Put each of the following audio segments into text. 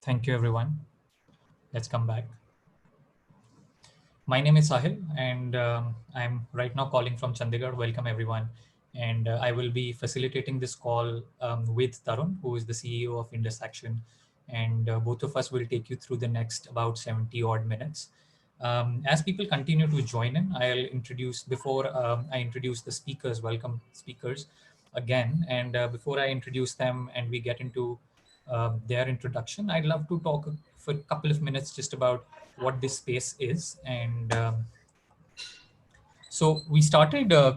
Thank you, everyone. Let's come back. My name is Sahil, and I'm right now calling from Chandigarh. Welcome, everyone. And I will be facilitating this call with Tarun, who is the CEO of Indus Action. And both of us will take you through the next about 70 odd minutes. As people continue to join in, I'll introduce, before I introduce the speakers, welcome speakers again. And before I introduce them and we get into their introduction, I'd love to talk for a couple of minutes just about what this space is. And so we started the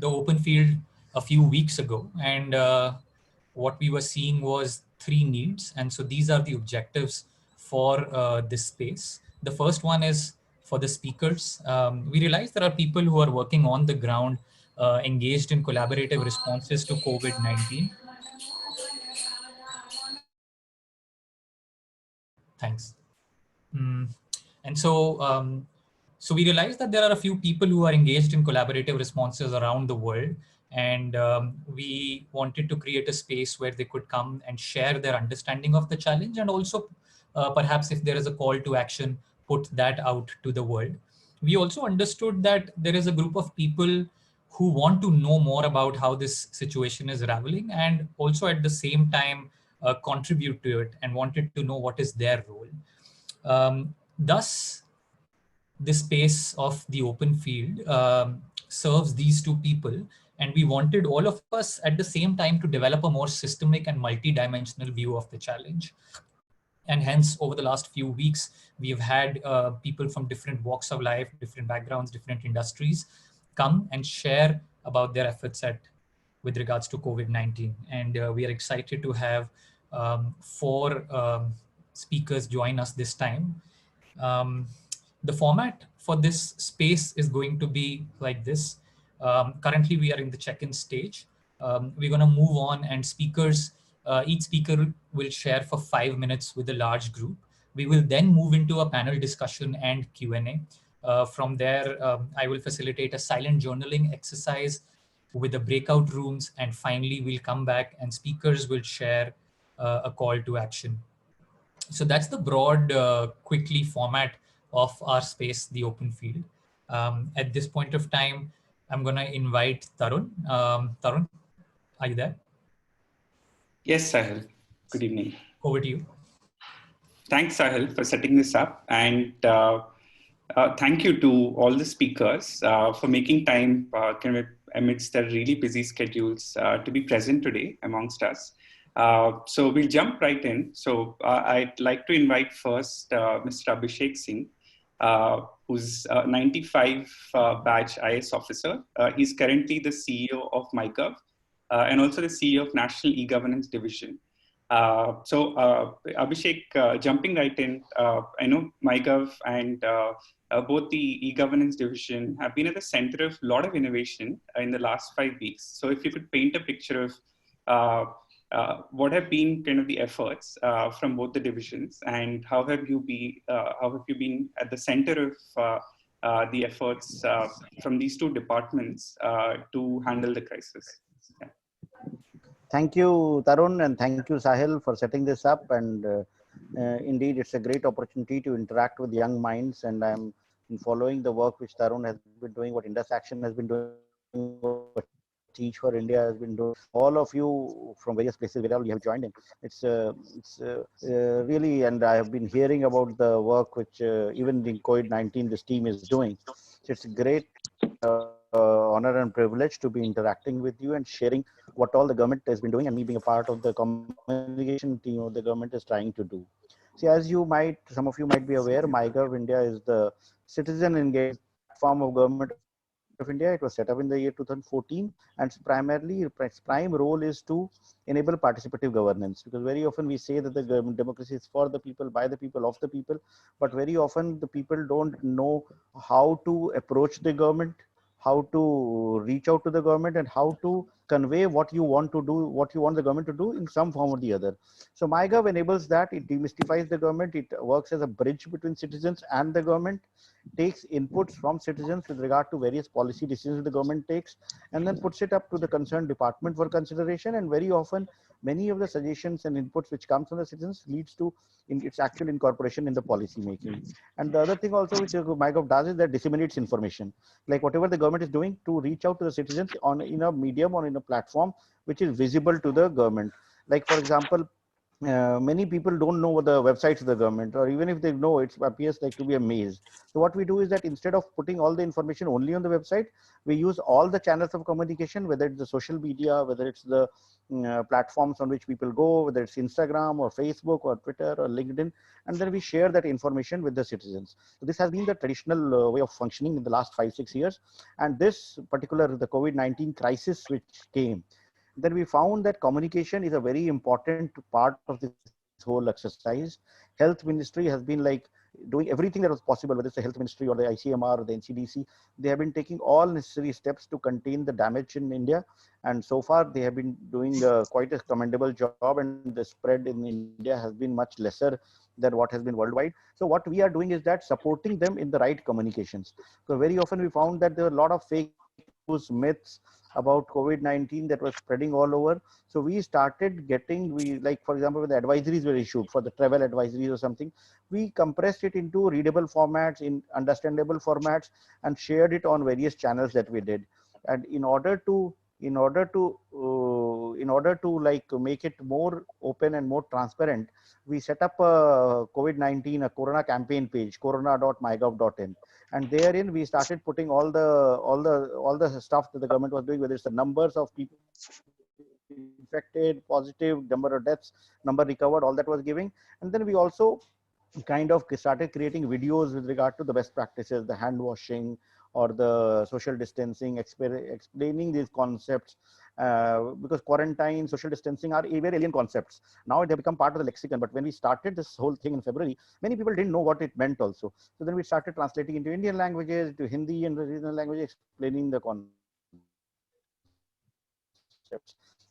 open field a few weeks ago, and what we were seeing was three needs. And so these are the objectives for this space. The first one is for the speakers. We realize there are people who are working on the ground, engaged in collaborative responses to COVID-19. Thanks. Mm. And so we realized that there are a few people who are engaged in collaborative responses around the world. And we wanted to create a space where they could come and share their understanding of the challenge. And also, perhaps if there is a call to action, put that out to the world. We also understood that there is a group of people who want to know more about how this situation is raveling, and also at the same time contribute to it, and wanted to know what is their role. Thus, the space of the open field serves these two people, and we wanted all of us at the same time to develop a more systemic and multi-dimensional view of the challenge. And hence, over the last few weeks, we've had people from different walks of life, different backgrounds, different industries come and share about their efforts with regards to COVID-19. And we are excited to have four speakers join us this time. Um, the format for this space is going to be like this. Currently, we are in the check-in stage. We're going to move on, and each speaker will share for 5 minutes with a large group. We will then move into a panel discussion and Q&A. From there, I will facilitate a silent journaling exercise with the breakout rooms, and finally, we'll come back and speakers will share a call to action. So that's the broad, quickly format of our space, the open field. At this point of time, I'm going to invite Tarun. Tarun, are you there? Yes, Sahil. Good evening. Over to you. Thanks, Sahil, for setting this up. And thank you to all the speakers for making time amidst their really busy schedules to be present today amongst us. So we'll jump right in. So I'd like to invite first Mr. Abhishek Singh, who's a 95 batch IS officer. He's currently the CEO of MyGov and also the CEO of National E-Governance Division. Abhishek, jumping right in, I know MyGov and both the e-governance division have been at the center of a lot of innovation in the last 5 weeks. So if you could paint a picture of what have been kind of the efforts from both the divisions, and how have you been at the center of the efforts from these two departments to handle the crisis? Yeah. Thank you, Tarun, and thank you, Sahil, for setting this up. And indeed, it's a great opportunity to interact with young minds. And I'm following the work which Tarun has been doing, what Indus Action has been doing, what Teach for India has been doing. All of you from various places where you have joined in. It's really, and I have been hearing about the work which even in COVID-19 this team is doing. So it's a great honor and privilege to be interacting with you and sharing what all the government has been doing, and me being a part of the communication team of the government is trying to do. See, as some of you might be aware, MyGov India is the citizen engagement platform of government of India. It was set up in the year 2014, and its prime role is to enable participative governance, because very often we say that the democracy is for the people, by the people, of the people, but very often the people don't know how to approach the government, how to reach out to the government, and how to convey what you want to do, what you want the government to do in some form or the other. So MyGov enables that. It demystifies the government. It works as a bridge between citizens and the government, takes inputs from citizens with regard to various policy decisions the government takes, and then puts it up to the concerned department for consideration. And very often many of the suggestions and inputs which comes from the citizens leads to its actual incorporation in the policy making. And the other thing also which MyGov does is that disseminates information, like whatever the government is doing to reach out to the citizens on in a medium or in a platform which is visible to the government. Like for example, many people don't know what the websites of the government, or even if they know, it appears like to be a maze. So what we do is that instead of putting all the information only on the website, we use all the channels of communication, whether it's the social media, whether it's the platforms on which people go, whether it's Instagram or Facebook or Twitter or LinkedIn, and then we share that information with the citizens. So this has been the traditional way of functioning in the last 5-6 years. And this particular, the COVID-19 crisis which came, then we found that communication is a very important part of this whole exercise. Health Ministry has been like doing everything that was possible, whether it's the Health Ministry or the ICMR or the NCDC. They have been taking all necessary steps to contain the damage in India. And so far they have been doing quite a commendable job, and the spread in India has been much lesser than what has been worldwide. So what we are doing is that supporting them in the right communications. So very often we found that there were a lot of fake news, myths about COVID-19 that was spreading all over. So we started getting, like for example, when the advisories were issued for the travel advisories or something, we compressed it into readable formats, in understandable formats, and shared it on various channels that we did. And in order to like make it more open and more transparent, we set up a COVID-19, a Corona campaign page, corona.mygov.in. And therein we started putting all the stuff that the government was doing, whether it's the numbers of people infected, positive, number of deaths, number recovered, all that was giving. And then we also kind of started creating videos with regard to the best practices, the hand washing or the social distancing, explaining these concepts, because quarantine, social distancing are very alien concepts. Now they have become part of the lexicon. But when we started this whole thing in February, many people didn't know what it meant also. So then we started translating into Indian languages, to Hindi and the regional languages, explaining the concepts.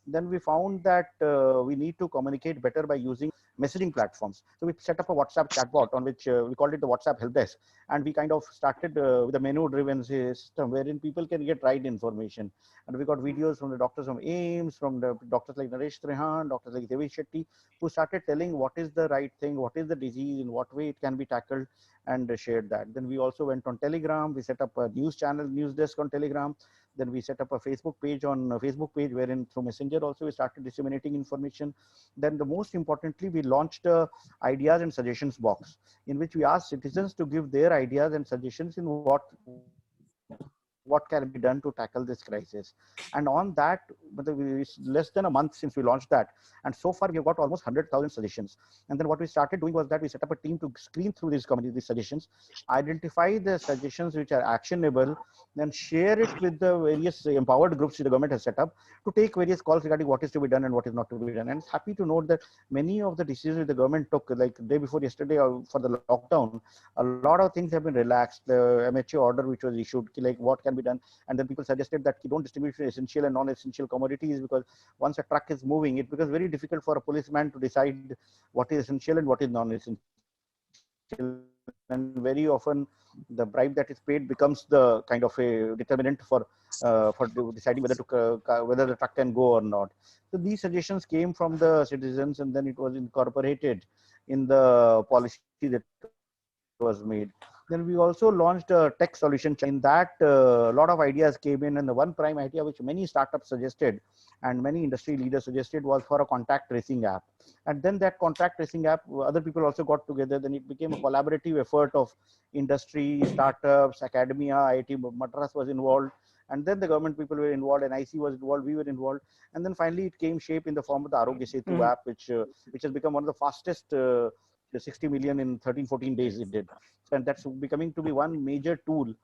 Then we found that we need to communicate better by using messaging platforms. So we set up a WhatsApp chatbot on which we called it the WhatsApp help desk. And we kind of started with a menu driven system wherein people can get right information. And we got videos from the doctors from AIIMS, from the doctors like Naresh Trehan, doctors like Devi Shetty, who started telling what is the right thing, what is the disease, in what way it can be tackled, and shared that. Then we also went on Telegram. We set up a news channel, news desk on Telegram. Then we set up a Facebook page wherein through Messenger also we started disseminating information. Then the most importantly, we launched a ideas and suggestions box in which we asked citizens to give their ideas and suggestions in what can be done to tackle this crisis. And on that, it's less than a month since we launched that. And so far, we've got almost 100,000 suggestions. And then what we started doing was that we set up a team to screen through these suggestions, identify the suggestions which are actionable, then share it with the various empowered groups the government has set up to take various calls regarding what is to be done and what is not to be done. And it's happy to note that many of the decisions the government took, like the day before yesterday or for the lockdown, a lot of things have been relaxed. The MHA order which was issued, like what can be done, and then people suggested that you don't distinguish essential and non-essential commodities, because once a truck is moving, it becomes very difficult for a policeman to decide what is essential and what is non-essential. And very often the bribe that is paid becomes the kind of a determinant for deciding whether the truck can go or not. So these suggestions came from the citizens, and then it was incorporated in the policy that was made. Then we also launched a tech solution. In that, a lot of ideas came in, and the one prime idea which many startups suggested and many industry leaders suggested was for a contact tracing app. And then that contact tracing app, other people also got together. Then it became a collaborative effort of industry, startups, academia, IIT Madras was involved. And then the government people were involved, and IC was involved, we were involved. And then finally it came shape in the form of the Arogya Setu app, which has become one of the fastest 60 million in 13-14 days it did. And that's becoming to be one major tool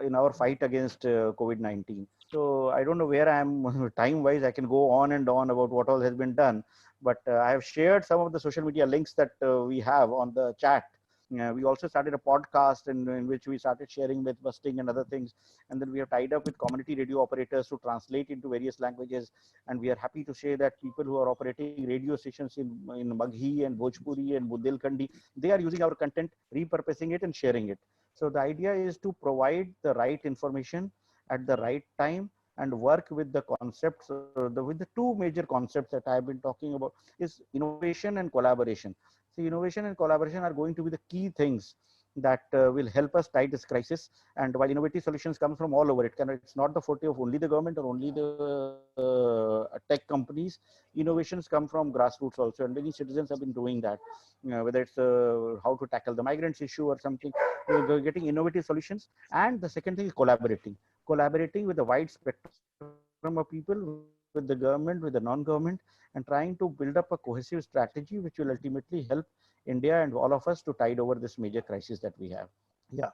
in our fight against COVID-19. So I don't know where I am time wise. I can go on and on about what all has been done, but I have shared some of the social media links that we have on the chat. We also started a podcast in which we started sharing myth busting and other things. And then we have tied up with community radio operators to translate into various languages. And we are happy to say that people who are operating radio stations in Maghi and Bhojpuri and Bundelkhandi, they are using our content, repurposing it and sharing it. So the idea is to provide the right information at the right time and work with the concepts, with the two major concepts that I have been talking about, is innovation and collaboration. So innovation and collaboration are going to be the key things that will help us tide this crisis. And while innovative solutions come from all over, it's not the forte of only the government or only the tech companies. Innovations come from grassroots also, and many citizens have been doing that. Whether it's how to tackle the migrants issue or something, we're getting innovative solutions. And the second thing is collaborating with a wide spectrum of people, with the government, with the non-government, and trying to build up a cohesive strategy which will ultimately help India and all of us to tide over this major crisis that we have. Yeah.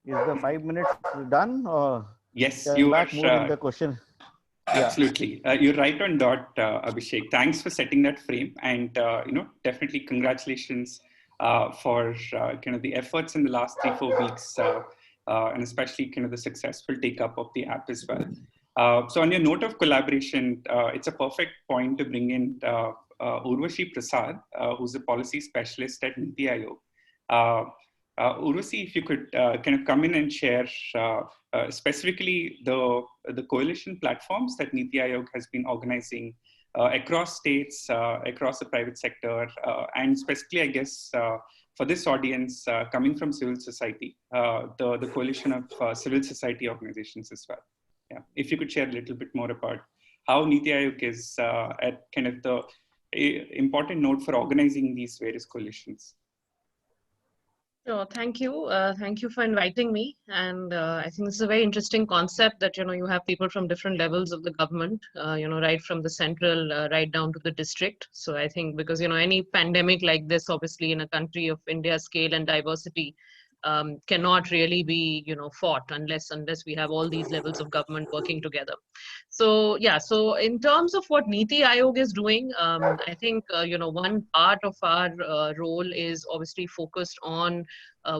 Is the 5 minutes done? Or yes, can you back more in are. the question? Absolutely. You're right on dot, Abhishek. Thanks for setting that frame. And, definitely congratulations for kind of the efforts in the last 3-4 weeks, and especially kind of the successful take up of the app as well. So on your note of collaboration, it's a perfect point to bring in Urvashi Prasad, who's a policy specialist at Niti Aayog. Urvashi, if you could kind of come in and share specifically the coalition platforms that Niti Aayog has been organizing across states, across the private sector, and specifically, I guess, for this audience coming from civil society, the coalition of civil society organizations as well. Yeah, if you could share a little bit more about how Niti Aayog is at kind of the important node for organizing these various coalitions. Oh, thank you. Thank you for inviting me. And I think this is a very interesting concept that, you have people from different levels of the government, right from the central, right down to the district. So I think because, any pandemic like this, obviously in a country of India's scale and diversity, cannot really be, fought unless we have all these levels of government working together. So yeah, so in terms of what Niti Aayog is doing, I think one part of our role is obviously focused on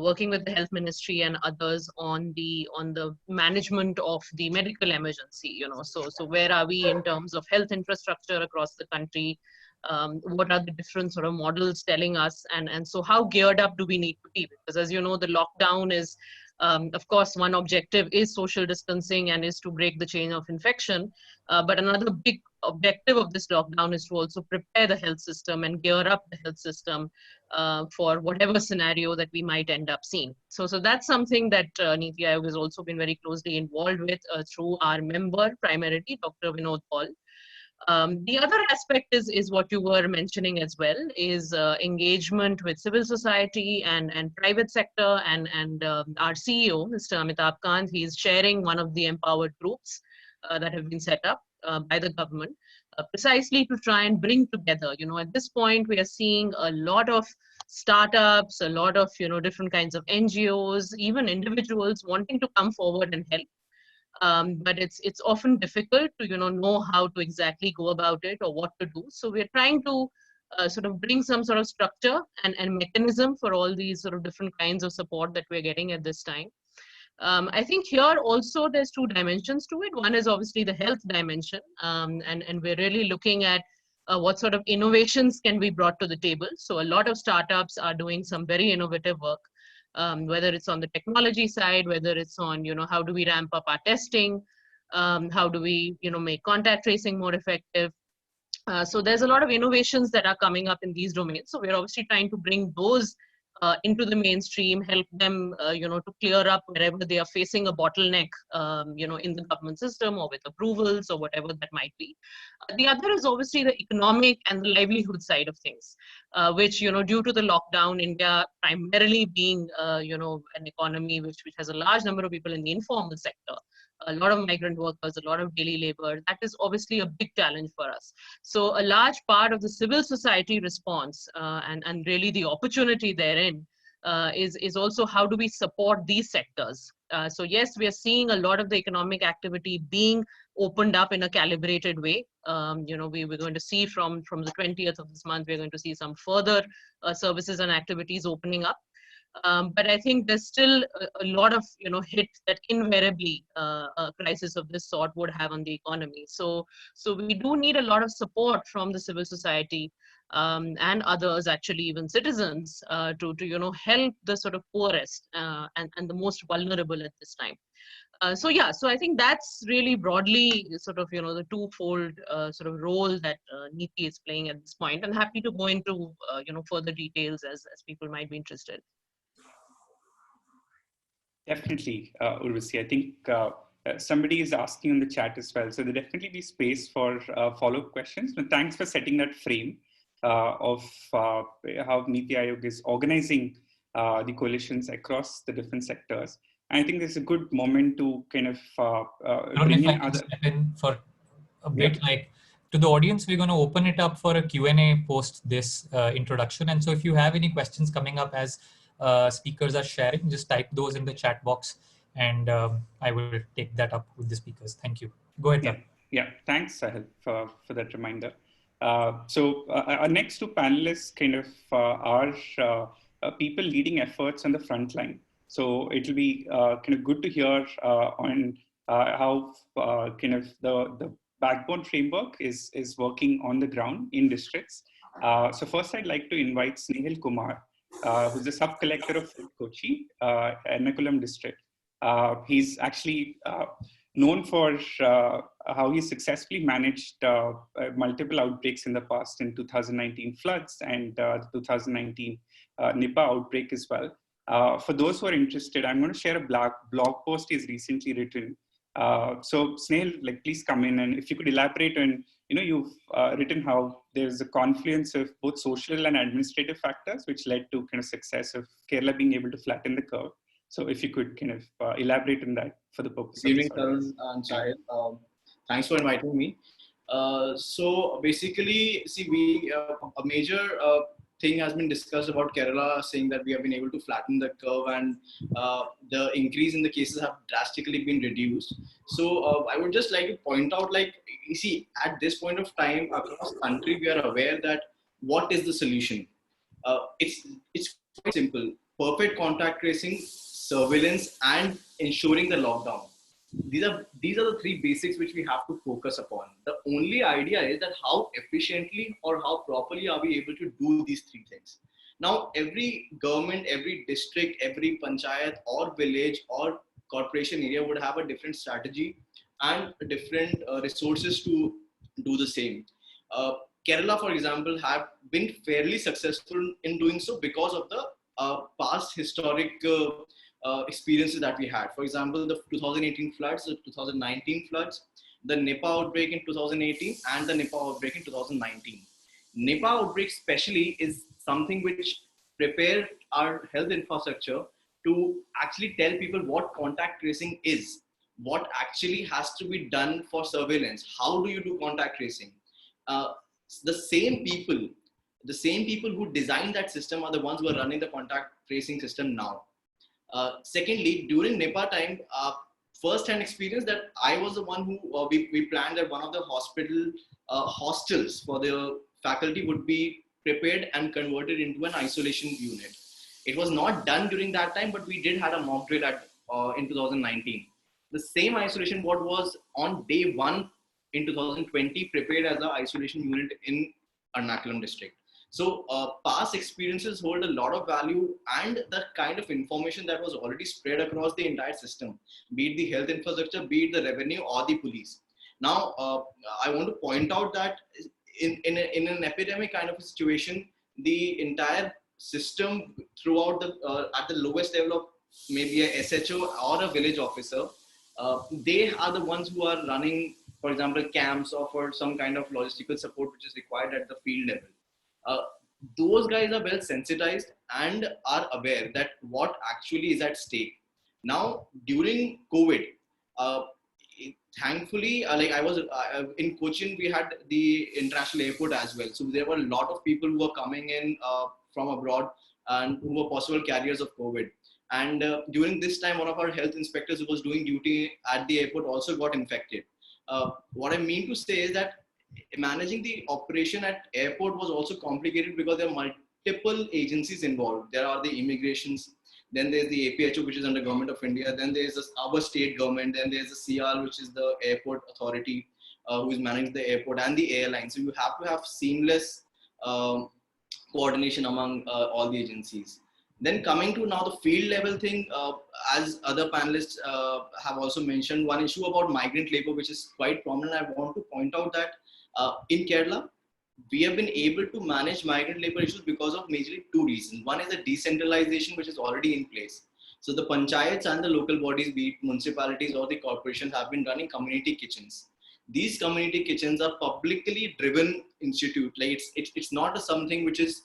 working with the health ministry and others on the management of the medical emergency. So where are we in terms of health infrastructure across the country? What are the different sort of models telling us, and so how geared up do we need to be? Because as you know, the lockdown is, of course, one objective is social distancing and is to break the chain of infection. But another big objective of this lockdown is to also prepare the health system and gear up the health system for whatever scenario that we might end up seeing. So that's something that Niti Aayog has also been very closely involved with through our member, primarily Dr. Vinod Paul. The other aspect is what you were mentioning as well, is engagement with civil society and private sector, and our CEO, Mr. Amitabh Kant, he is chairing one of the empowered groups that have been set up by the government, precisely to try and bring together, at this point we are seeing a lot of startups, a lot of, different kinds of NGOs, even individuals wanting to come forward and help. But it's often difficult to know how to exactly go about it or what to do. So we're trying to sort of bring some sort of structure and mechanism for all these sort of different kinds of support that we're getting at this time. I think here also there's two dimensions to it. One is obviously the health dimension, and we're really looking at what sort of innovations can be brought to the table. So a lot of startups are doing some very innovative work. Whether it's on the technology side, whether it's on, how do we ramp up our testing, how do we, make contact tracing more effective. So there's a lot of innovations that are coming up in these domains. So we're obviously trying to bring those into the mainstream, help them, to clear up wherever they are facing a bottleneck, in the government system or with approvals or whatever that might be. The other is obviously the economic and the livelihood side of things, which, due to the lockdown, India primarily being, an economy which has a large number of people in the informal sector, a lot of migrant workers, a lot of daily labor, that is obviously a big challenge for us. So a large part of the civil society response and really the opportunity therein is also how do we support these sectors. So yes, we are seeing a lot of the economic activity being opened up in a calibrated way. We're going to see from the 20th of this month, we're going to see some further services and activities opening up. But I think there's still a lot of hit that invariably a crisis of this sort would have on the economy. So we do need a lot of support from the civil society and others, actually even citizens, to help the sort of poorest and the most vulnerable at this time. So yeah, so I think that's really broadly sort of, the twofold sort of role that Neeti is playing at this point, and happy to go into, further details as people might be interested. Definitely, Urvashi. I think somebody is asking in the chat as well. So there definitely be space for follow-up questions. But thanks for setting that frame of how Niti Aayog is organizing the coalitions across the different sectors. And I think this is a good moment to kind of bring in other. Step in for a bit, like to the audience, we're going to open it up for a Q&A post this introduction. And so if you have any questions coming up as speakers are sharing, just type those in the chat box, and I will take that up with the speakers. Thank you. Go ahead. Yeah. Thanks, Sahil, for that reminder. So our next two panelists kind of are people leading efforts on the front line. So it'll be kind of good to hear on how kind of the backbone framework is working on the ground in districts. So first, I'd like to invite Snehal Kumar, who's the sub-collector of Kochi, Ernakulam district. He's actually known for how he successfully managed multiple outbreaks in the past, in 2019 floods and the 2019 Nipah outbreak as well. For those who are interested, I'm going to share a blog post he's recently written. So Snehal, like, please come in, and if you could elaborate on, you've written how there's a confluence of both social and administrative factors which led to kind of success of Kerala being able to flatten the curve. So if you could kind of elaborate on that for the purpose of this Tarun and Sahil. Thanks for inviting me. So basically, see, a major thing has been discussed about Kerala, saying that we have been able to flatten the curve and the increase in the cases have drastically been reduced. So I would just like to point out, like, you see, at this point of time across the country, we are aware that what is the solution? It's quite simple: perfect contact tracing, surveillance, and ensuring the lockdown. These are the three basics which we have to focus upon. The only idea is that how efficiently or how properly are we able to do these three things. Now, every government, every district, every panchayat or village or corporation area would have a different strategy and different resources to do the same. Kerala, for example, have been fairly successful in doing so because of the past historic experiences that we had. For example, the 2018 floods, the 2019 floods, the Nipah outbreak in 2018, and the Nipah outbreak in 2019. Nipah outbreak especially is something which prepared our health infrastructure to actually tell people what contact tracing is, what actually has to be done for surveillance, how do you do contact tracing. The same people who designed that system are the ones who are running the contact tracing system now. Secondly, during Nipah time, first-hand experience that I was the one who we planned that one of the hospital hostels for the faculty would be prepared and converted into an isolation unit. It was not done during that time, but we did have a mock drill in 2019. The same isolation ward was on day one in 2020 prepared as an isolation unit in Ernakulam district. So past experiences hold a lot of value, and the kind of information that was already spread across the entire system, be it the health infrastructure, be it the revenue or the police. Now, I want to point out that in an epidemic kind of a situation, the entire system throughout at the lowest level of maybe a SHO or a village officer, they are the ones who are running, for example, camps or for some kind of logistical support which is required at the field level. Those guys are well sensitized and are aware that what actually is at stake. Now, during COVID, thankfully, like I was in Cochin, we had the international airport as well. So there were a lot of people who were coming in from abroad and who were possible carriers of COVID. And during this time, one of our health inspectors who was doing duty at the airport also got infected. What I mean to say is that managing the operation at airport was also complicated because there are multiple agencies involved. There are the immigrations, then there's the APHO, which is under Government of India, then there's our state government, then there's the CR, which is the airport authority, who is managing the airport, and the airline. So you have to have seamless coordination among all the agencies. Then coming to now the field level thing, as other panelists have also mentioned, one issue about migrant labor, which is quite prominent. I want to point out that in Kerala, we have been able to manage migrant labor issues because of majorly two reasons. One is the decentralization, which is already in place. So the panchayats and the local bodies, be it municipalities or the corporations, have been running community kitchens. These community kitchens are publicly driven institute. Like it's not something which is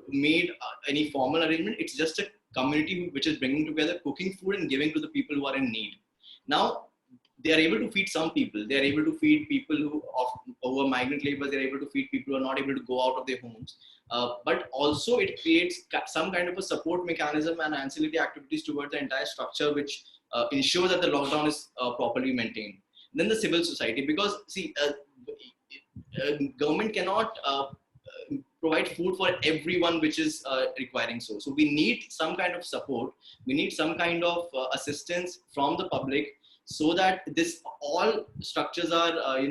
made any formal arrangement. It's just a community which is bringing together, cooking food and giving to the people who are in need. Now, they are able to feed some people. They are able to feed people who are migrant laborers. They are able to feed people who are not able to go out of their homes. But also it creates some kind of a support mechanism and ancillary activities towards the entire structure, which ensures that the lockdown is properly maintained. Then the civil society, because see, government cannot provide food for everyone which is requiring so. So we need some kind of support. We need some kind of assistance from the public, so that this all structures are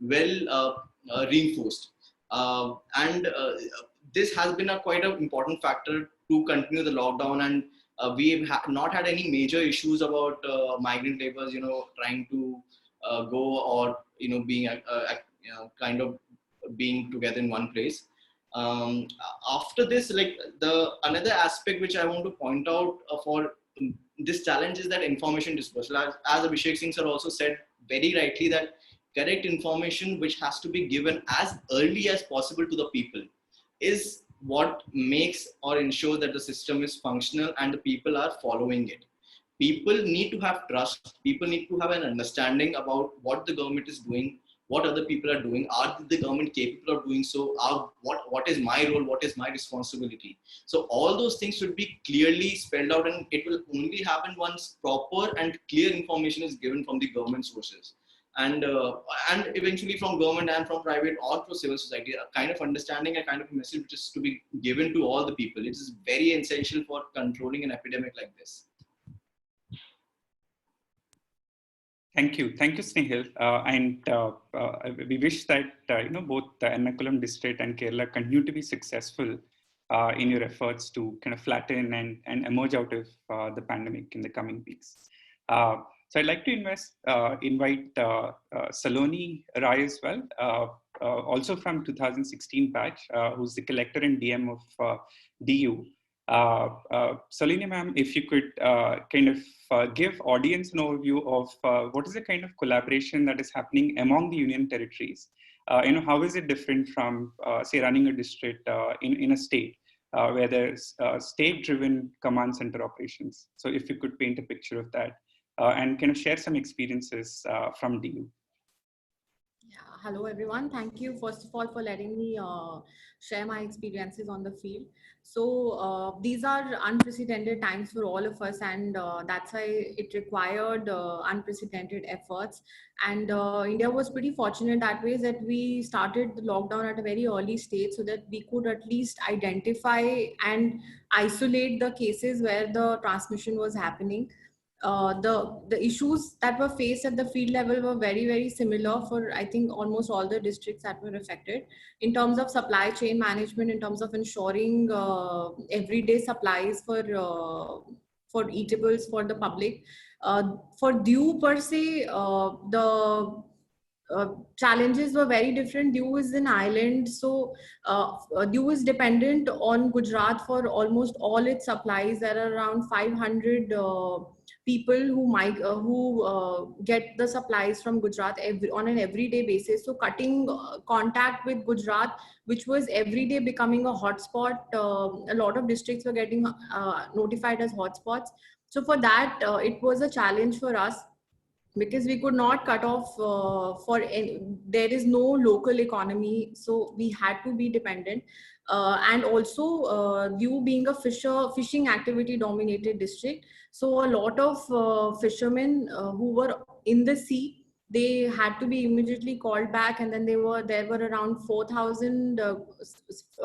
well reinforced. And this has been a quite an important factor to continue the lockdown, and we have not had any major issues about migrant laborers trying to go or being kind of being together in one place. After this, like the another aspect which I want to point out for this challenge is that information dispersal. As Abhishek Singh sir also said very rightly, that correct information which has to be given as early as possible to the people is what makes or ensures that the system is functional and the people are following it. People need to have trust. People need to have an understanding about what the government is doing, what other people are doing. Are the government capable of doing so? What is my role? What is my responsibility? So all those things should be clearly spelled out, and it will only happen once proper and clear information is given from the government sources. And eventually from government and from private or from civil society, a kind of understanding, a kind of message which is to be given to all the people. It is very essential for controlling an epidemic like this. Thank you, Snehal, and we wish that both the Ernakulam district and Kerala continue to be successful in your efforts to kind of flatten and emerge out of the pandemic in the coming weeks. So I'd like to invite Saloni Rai as well, also from 2016 batch, who's the collector and DM of DU. Saloni ma'am, if you could kind of give audience an overview of what is the kind of collaboration that is happening among the union territories. How is it different from, say, running a district in a state where there's state-driven command center operations? So if you could paint a picture of that and kind of share some experiences from DU. Yeah, hello everyone. Thank you first of all for letting me share my experiences on the field. So these are unprecedented times for all of us, and that's why it required unprecedented efforts. And India was pretty fortunate that way, that we started the lockdown at a very early stage so that we could at least identify and isolate the cases where the transmission was happening. The issues that were faced at the field level were very, very similar for, I think, almost all the districts that were affected in terms of supply chain management, in terms of ensuring everyday supplies for eatables for the public. For DU per se, the challenges were very different. DU is an island, so DU is dependent on Gujarat for almost all its supplies. There are around 500 people who get the supplies from Gujarat on an everyday basis. So cutting contact with Gujarat, which was every day becoming a hotspot, a lot of districts were getting notified as hotspots. So for that, it was a challenge for us, because we could not cut off there is no local economy, so we had to be dependent. And also DU being a fishing activity dominated district, so a lot of fishermen who were in the sea, they had to be immediately called back, and then there were around 4,000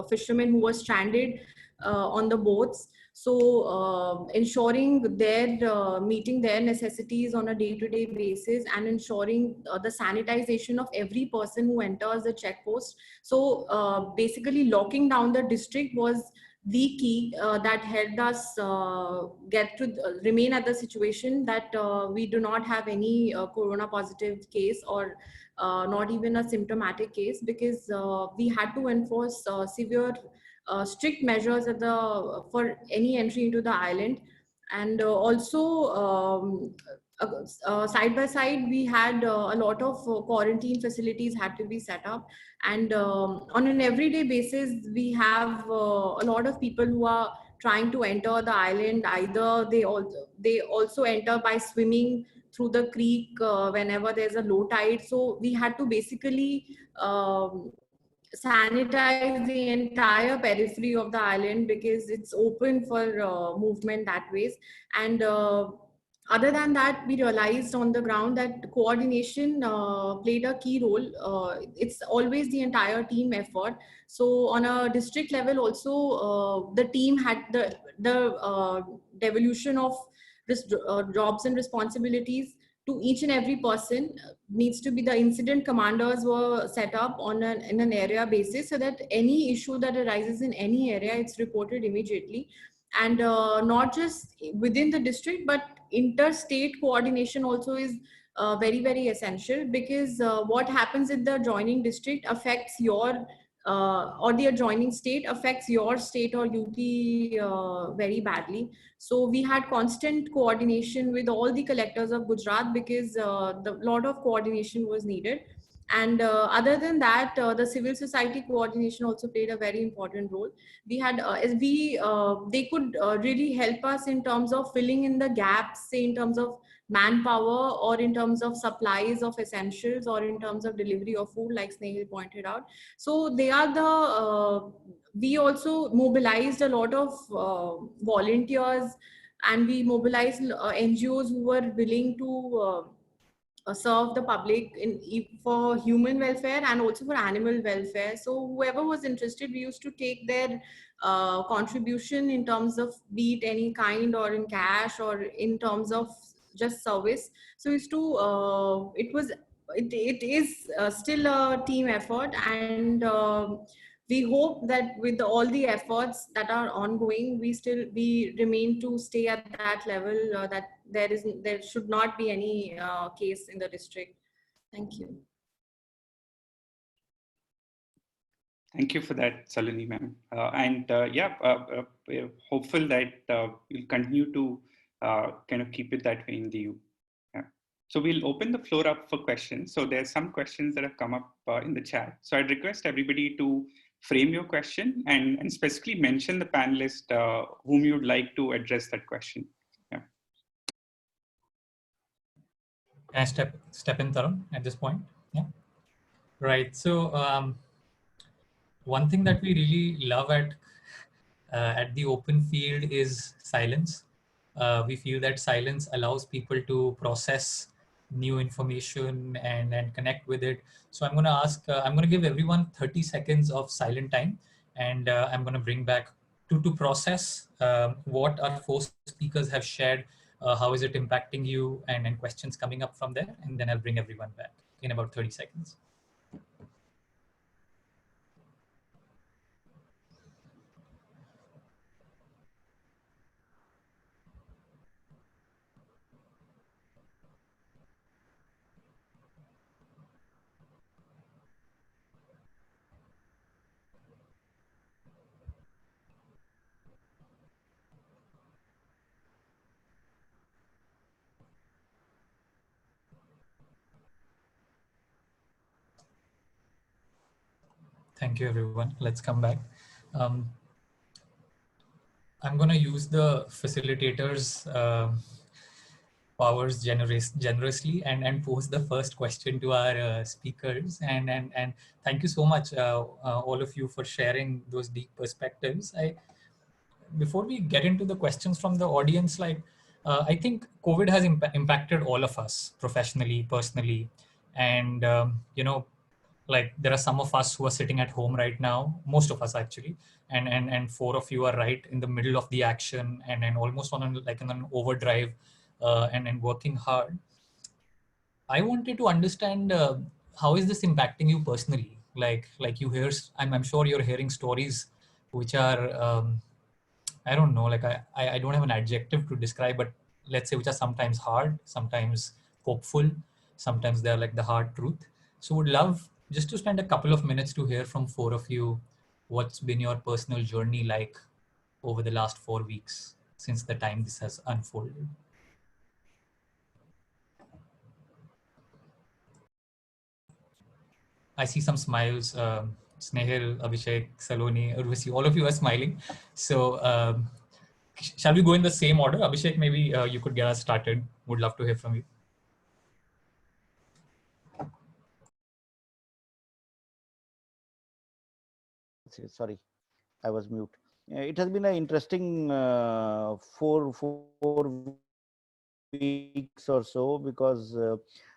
fishermen who were stranded on the boats. So ensuring their meeting their necessities on a day-to-day basis, and ensuring the sanitization of every person who enters the checkpost. So basically locking down the district was the key that helped us get to remain at the situation that we do not have any corona positive case, or not even a symptomatic case, because we had to enforce severe strict measures at the for any entry into the island. And also side by side, we had a lot of quarantine facilities had to be set up. And on an everyday basis, we have a lot of people who are trying to enter the island. Either they also enter by swimming through the creek whenever there's a low tide. So we had to basically sanitize the entire periphery of the island, because it's open for movement that ways. And other than that, we realized on the ground that coordination played a key role. It's always the entire team effort. So on a district level also, the team had the devolution of this jobs and responsibilities to each and every person. Needs to be the incident commanders were set up on in an area basis, so that any issue that arises in any area, it's reported immediately. And not just within the district, but interstate coordination also is very, very essential, because what happens in the adjoining district affects your or the adjoining state affects your state or UT very badly. So we had constant coordination with all the collectors of Gujarat, because the lot of coordination was needed. And other than that, the civil society coordination also played a very important role. We had they could really help us in terms of filling in the gaps, say in terms of manpower, or in terms of supplies of essentials, or in terms of delivery of food, like Snehal pointed out. So they are the we also mobilized a lot of volunteers, and we mobilized NGOs who were willing to serve the public for human welfare and also for animal welfare. So whoever was interested, we used to take their contribution in terms of be it any kind, or in cash, or in terms of just service. So used to it is still a team effort. And we hope that with all the efforts that are ongoing, we remain to stay at that level, that there should not be any case in the district. Thank you. Thank you for that, Saloni ma'am. We're hopeful that we'll continue to kind of keep it that way in the U. Yeah. So we'll open the floor up for questions. So there's some questions that have come up in the chat. So I'd request everybody to frame your question and specifically mention the panelist whom you'd like to address that question. Yeah. Can I step in, Tarun, at this point? Yeah. Right. So one thing that we really love at the open field is silence. We feel that silence allows people to process new information and connect with it. So I'm going to ask, I'm going to give everyone 30 seconds of silent time, and I'm going to bring back to process what our four speakers have shared. How is it impacting you, and questions coming up from there, and then I'll bring everyone back in about 30 seconds. Thank you, everyone. Let's come back. I'm going to use the facilitators' powers generously and pose the first question to our speakers. And thank you so much, all of you, for sharing those deep perspectives. Before we get into the questions from the audience, I think COVID has impacted all of us professionally, personally, and there are some of us who are sitting at home right now, most of us actually, and four of you are right in the middle of the action and almost on an overdrive and working hard. I wanted to understand how is this impacting you personally? Like you hear, I'm sure you're hearing stories which are I don't know, like I don't have an adjective to describe, but let's say which are sometimes hard, sometimes hopeful, sometimes they're like the hard truth. So would love just to spend a couple of minutes to hear from four of you what's been your personal journey like over the last 4 weeks since the time this has unfolded. I see some smiles. Snehal, Abhishek, Saloni, Urvashi, all of you are smiling. So shall we go in the same order? Abhishek, maybe you could get us started. Would love to hear from you. Sorry, I was mute. It has been an interesting 4 weeks or so, because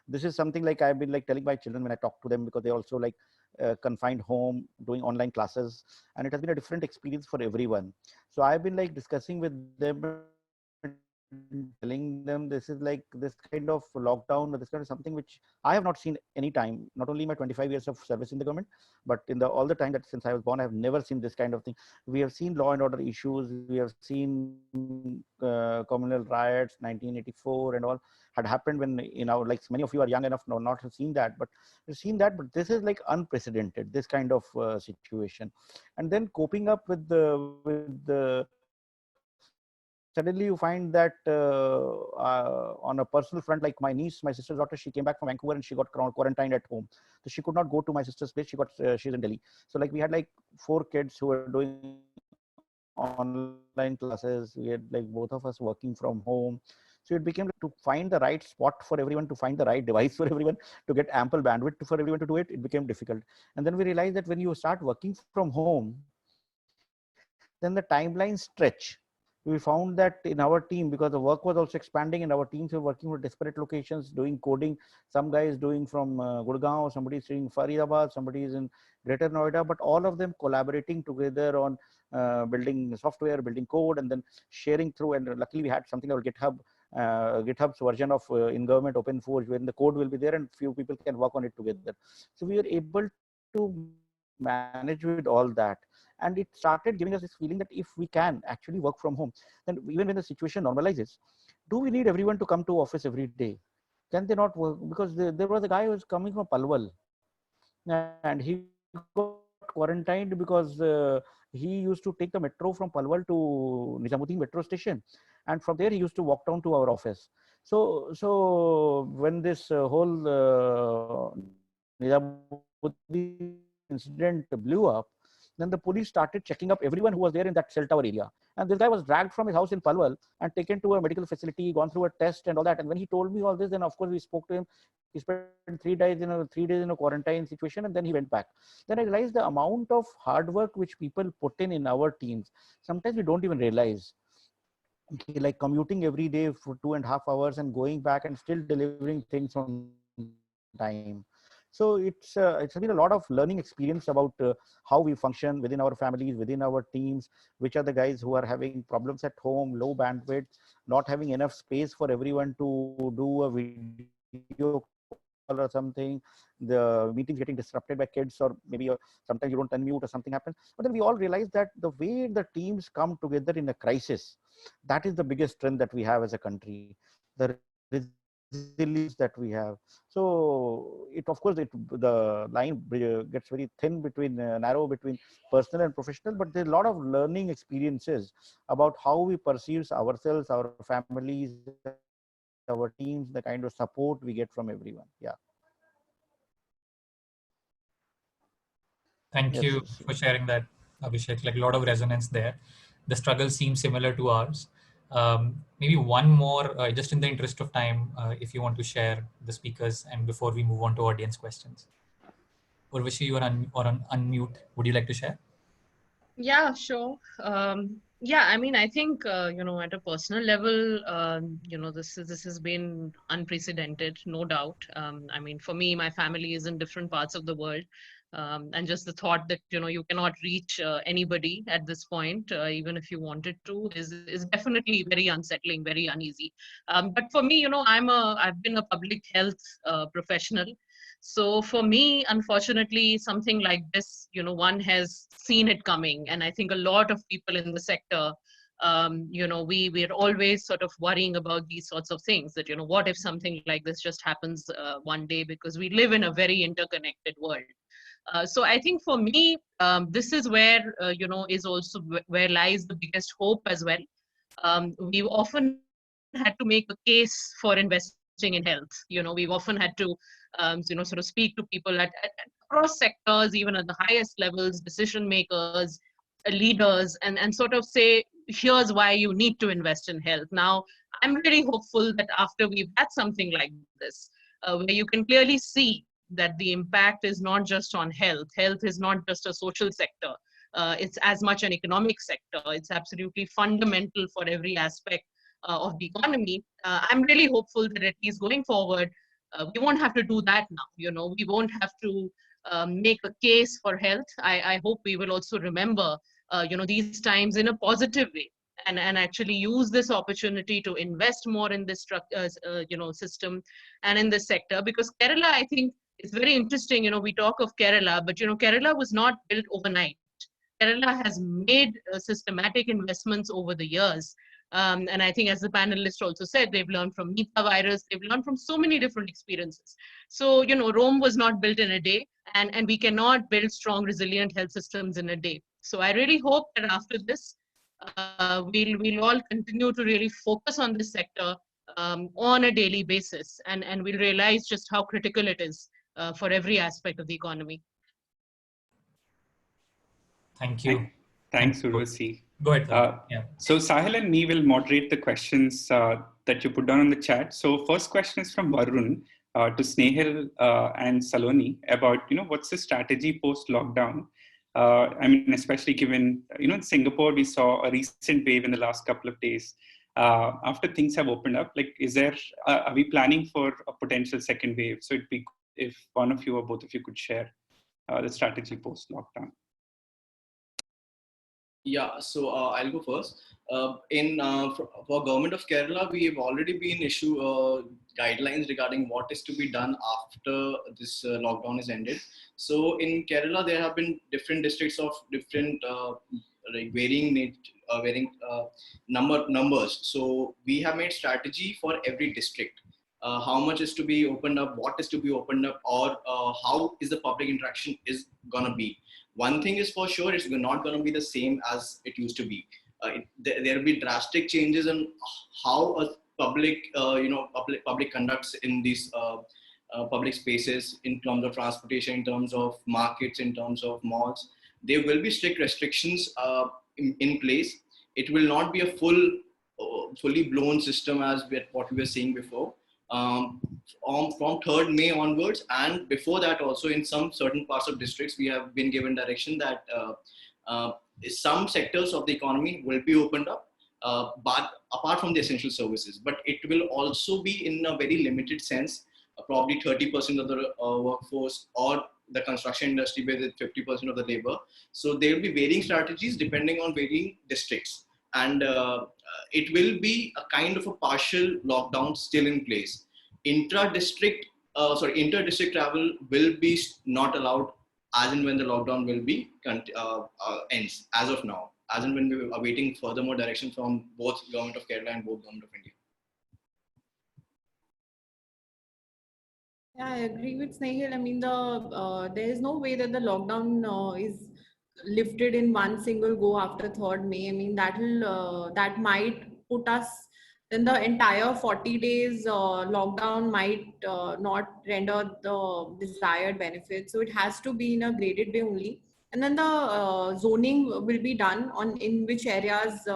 this is something like I've been like telling my children when I talk to them, because they also like confined home doing online classes, and it has been a different experience for everyone. So I've been like discussing with them, telling them this is like this kind of lockdown, or this kind of something which I have not seen any time, not only my 25 years of service in the government, but in the all the time that since I was born, I have never seen this kind of thing. We have seen law and order issues, we have seen communal riots, 1984 and all had happened when, you know, like many of you are young enough now not to have seen that, but you've seen that. But this is like unprecedented, this kind of situation. And then coping up with the suddenly you find that on a personal front, like my niece, my sister's daughter, she came back from Vancouver and she got quarantined at home. So she could not go to my sister's place. She's in Delhi. So like we had like 4 kids who were doing online classes. We had like both of us working from home. So it became to find the right spot for everyone, to find the right device for everyone, to get ample bandwidth for everyone to do it. It became difficult. And then we realized that when you start working from home, then the timelines stretch. We found that in our team, because the work was also expanding and our teams were working with disparate locations doing coding. Some guys doing from Gurgaon, somebody is doing Faridabad, somebody is in Greater Noida, but all of them collaborating together on building software, building code, and then sharing through. And luckily we had something called GitHub, GitHub's version of in-government OpenForge, where the code will be there and few people can work on it together. So we were able to manage with all that. And it started giving us this feeling that if we can actually work from home, then even when the situation normalizes, do we need everyone to come to office every day? Can they not work? Because there was a guy who was coming from Palwal, and he got quarantined because he used to take the metro from Palwal to Nizamuddin metro station, and from there he used to walk down to our office. So when this whole Nizamuddin incident blew up, then the police started checking up everyone who was there in that cell tower area. And this guy was dragged from his house in Palwal and taken to a medical facility, gone through a test and all that. And when he told me all this, then of course we spoke to him. He spent 3 days in a quarantine situation, and then he went back. Then I realized the amount of hard work which people put in our teams. Sometimes we don't even realize. Okay, like commuting every day for 2.5 hours and going back and still delivering things on time. So it's been a lot of learning experience about how we function within our families, within our teams, which are the guys who are having problems at home, low bandwidth, not having enough space for everyone to do a video call or something, the meetings getting disrupted by kids, or maybe sometimes you don't unmute or something happens. But then we all realize that the way the teams come together in a crisis, that is the biggest strength that we have as a country, the resilience that we have. So it, of course, the line gets very thin between narrow between personal and professional, but there's a lot of learning experiences about how we perceive ourselves, our families, our teams, the kind of support we get from everyone. Yeah. Thank Yes. you for sharing that, Abhishek. Like a lot of resonance there. The struggle seems similar to ours. Maybe one more, just in the interest of time, if you want to share the speakers, and before we move on to audience questions. Urvashi, you are on unmute. Would you like to share? Yeah, sure. Yeah, I mean, I think at a personal level, this has been unprecedented, no doubt. I mean, for me, my family is in different parts of the world, and just the thought that you cannot reach anybody at this point, even if you wanted to, is definitely very unsettling, very uneasy. But for me, I've been a public health professional. So for me, unfortunately, something like this, one has seen it coming. And I think a lot of people in the sector we're always sort of worrying about these sorts of things that, what if something like this just happens one day, because we live in a very interconnected world. So I think for me, this is where, is also where lies the biggest hope as well. We've often had to make a case for investing in health. We've often had to, sort of speak to people at across sectors, even at the highest levels, decision makers, leaders, and sort of say, here's why you need to invest in health. Now, I'm really hopeful that after we've had something like this, where you can clearly see that the impact is not just on health. Health is not just a social sector. It's as much an economic sector. It's absolutely fundamental for every aspect of the economy. I'm really hopeful that at least going forward, we won't have to do that now. We won't have to make a case for health. I hope we will also remember, these times in a positive way, and actually use this opportunity to invest more in this system and in this sector. Because Kerala, I think, is very interesting. We talk of Kerala, but Kerala was not built overnight. Kerala has made systematic investments over the years. And I think, as the panelist also said, they've learned from Nipah virus, they've learned from so many different experiences. So, Rome was not built in a day, and we cannot build strong, resilient health systems in a day. So I really hope that after this, we'll all continue to really focus on this sector on a daily basis, and we'll realize just how critical it is for every aspect of the economy. Thank you. Thanks, Urvashi. Go ahead. Yeah. So Sahil and me will moderate the questions that you put down in the chat. So first question is from Varun to Snehal and Saloni about, what's the strategy post-lockdown? I mean, especially given, in Singapore, we saw a recent wave in the last couple of days. After things have opened up, like, are we planning for a potential second wave? So it'd be if one of you or both of you could share the strategy post-lockdown. Yeah, so I'll go first. For government of Kerala, we have already been issued guidelines regarding what is to be done after this lockdown is ended. So in Kerala, there have been different districts of different varying numbers. So we have made strategy for every district. How much is to be opened up, what is to be opened up, or how is the public interaction is gonna be. One thing is for sure, it's not going to be the same as it used to be. There will be drastic changes in how a public conducts in these public spaces, in terms of transportation, in terms of markets, in terms of malls. There will be strict restrictions in place. It will not be a fully blown system as what we were saying before. From 3rd May onwards, and before that also, in some certain parts of districts, we have been given direction that some sectors of the economy will be opened up, but apart from the essential services. But it will also be in a very limited sense, probably 30% of the workforce, or the construction industry with 50% of the labor. So there will be varying strategies depending on varying districts. And it will be a kind of a partial lockdown still in place. Inter-district travel will be not allowed as and when the lockdown will be ends, as of now, as and when we are awaiting furthermore direction from both Government of Kerala and both Government of India. Yeah, I agree with Snehal. I mean, there is no way that the lockdown is lifted in one single go after 3rd May. I mean, that might put us, then the entire 40 days lockdown might not render the desired benefits. So it has to be in a graded way only. And then the zoning will be done on in which areas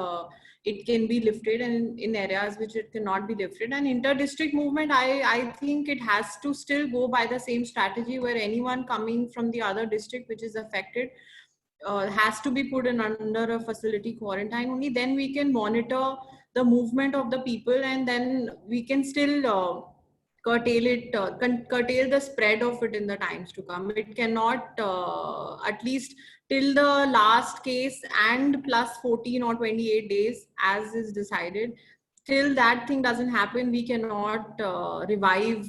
it can be lifted, and in areas which it cannot be lifted. And inter-district movement, I think it has to still go by the same strategy, where anyone coming from the other district which is affected has to be put in under a facility quarantine. Only then we can monitor the movement of the people, and then we can still curtail the spread of it in the times to come. It cannot, at least till the last case and plus 14 or 28 days as is decided, till that thing doesn't happen, we cannot revive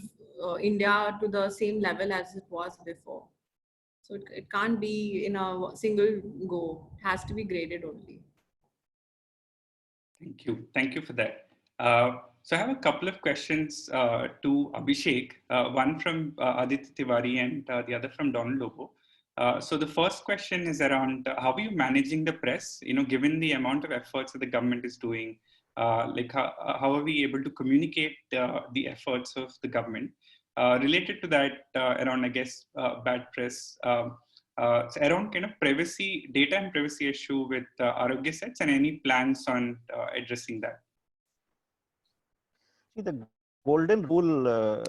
India to the same level as it was before. So it can't be in a single go. It has to be graded only. Thank you for that. So I have a couple of questions to Abhishek, one from Aditya Tiwari and the other from Donald Lobo. So the first question is around how are you managing the press? You know, given the amount of efforts that the government is doing, like how are we able to communicate the efforts of the government? Related to that, around I guess bad press. So around kind of privacy, data and privacy issue with Arogya Sets, and any plans on addressing that? See, the golden rule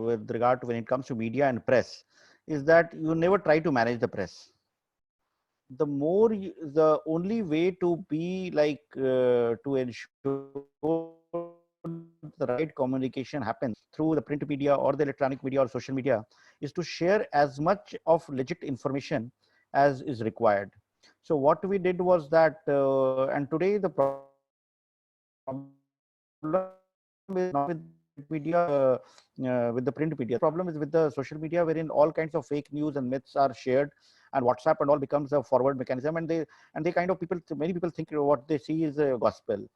with regard to when it comes to media and press is that you never try to manage the press. The more the only way to be like to ensure the right communication happens through the print media or the electronic media or social media is to share as much of legit information as is required. So what we did was that, and today the problem is not with media, with the print media. The problem is with the social media, wherein all kinds of fake news and myths are shared, and WhatsApp and all becomes a forward mechanism, and they kind of many people think what they see is a gospel.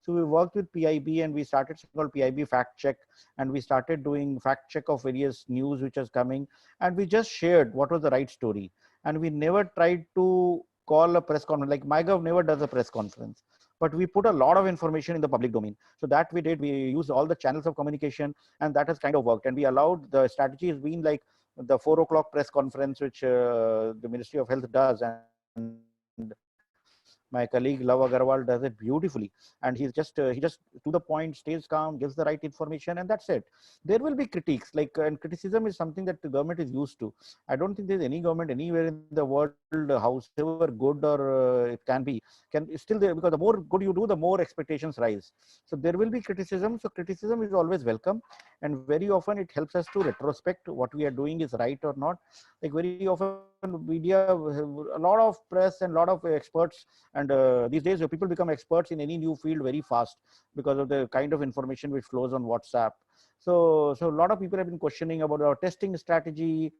So we worked with PIB and we started something called PIB Fact Check, and we started doing fact check of various news which was coming, and we just shared what was the right story, and we never tried to call a press conference. Like MyGov never does a press conference, but we put a lot of information in the public domain. So that we did, we used all the channels of communication, and that has kind of worked. And we allowed, the strategy has been like the 4 o'clock press conference, which the Ministry of Health does, and my colleague Love Agarwal does it beautifully, and he just to the point, stays calm, gives the right information, and that's it. There will be critiques, like and criticism is something that the government is used to. I don't think there's any government anywhere in the world, however good or it can be, can still there, because the more good you do, the more expectations rise. So there will be criticism. So criticism is always welcome, and very often it helps us to retrospect what we are doing is right or not. Like very often media, a lot of press and a lot of experts, and these days people become experts in any new field very fast because of the kind of information which flows on WhatsApp. So a lot of people have been questioning about our testing strategy,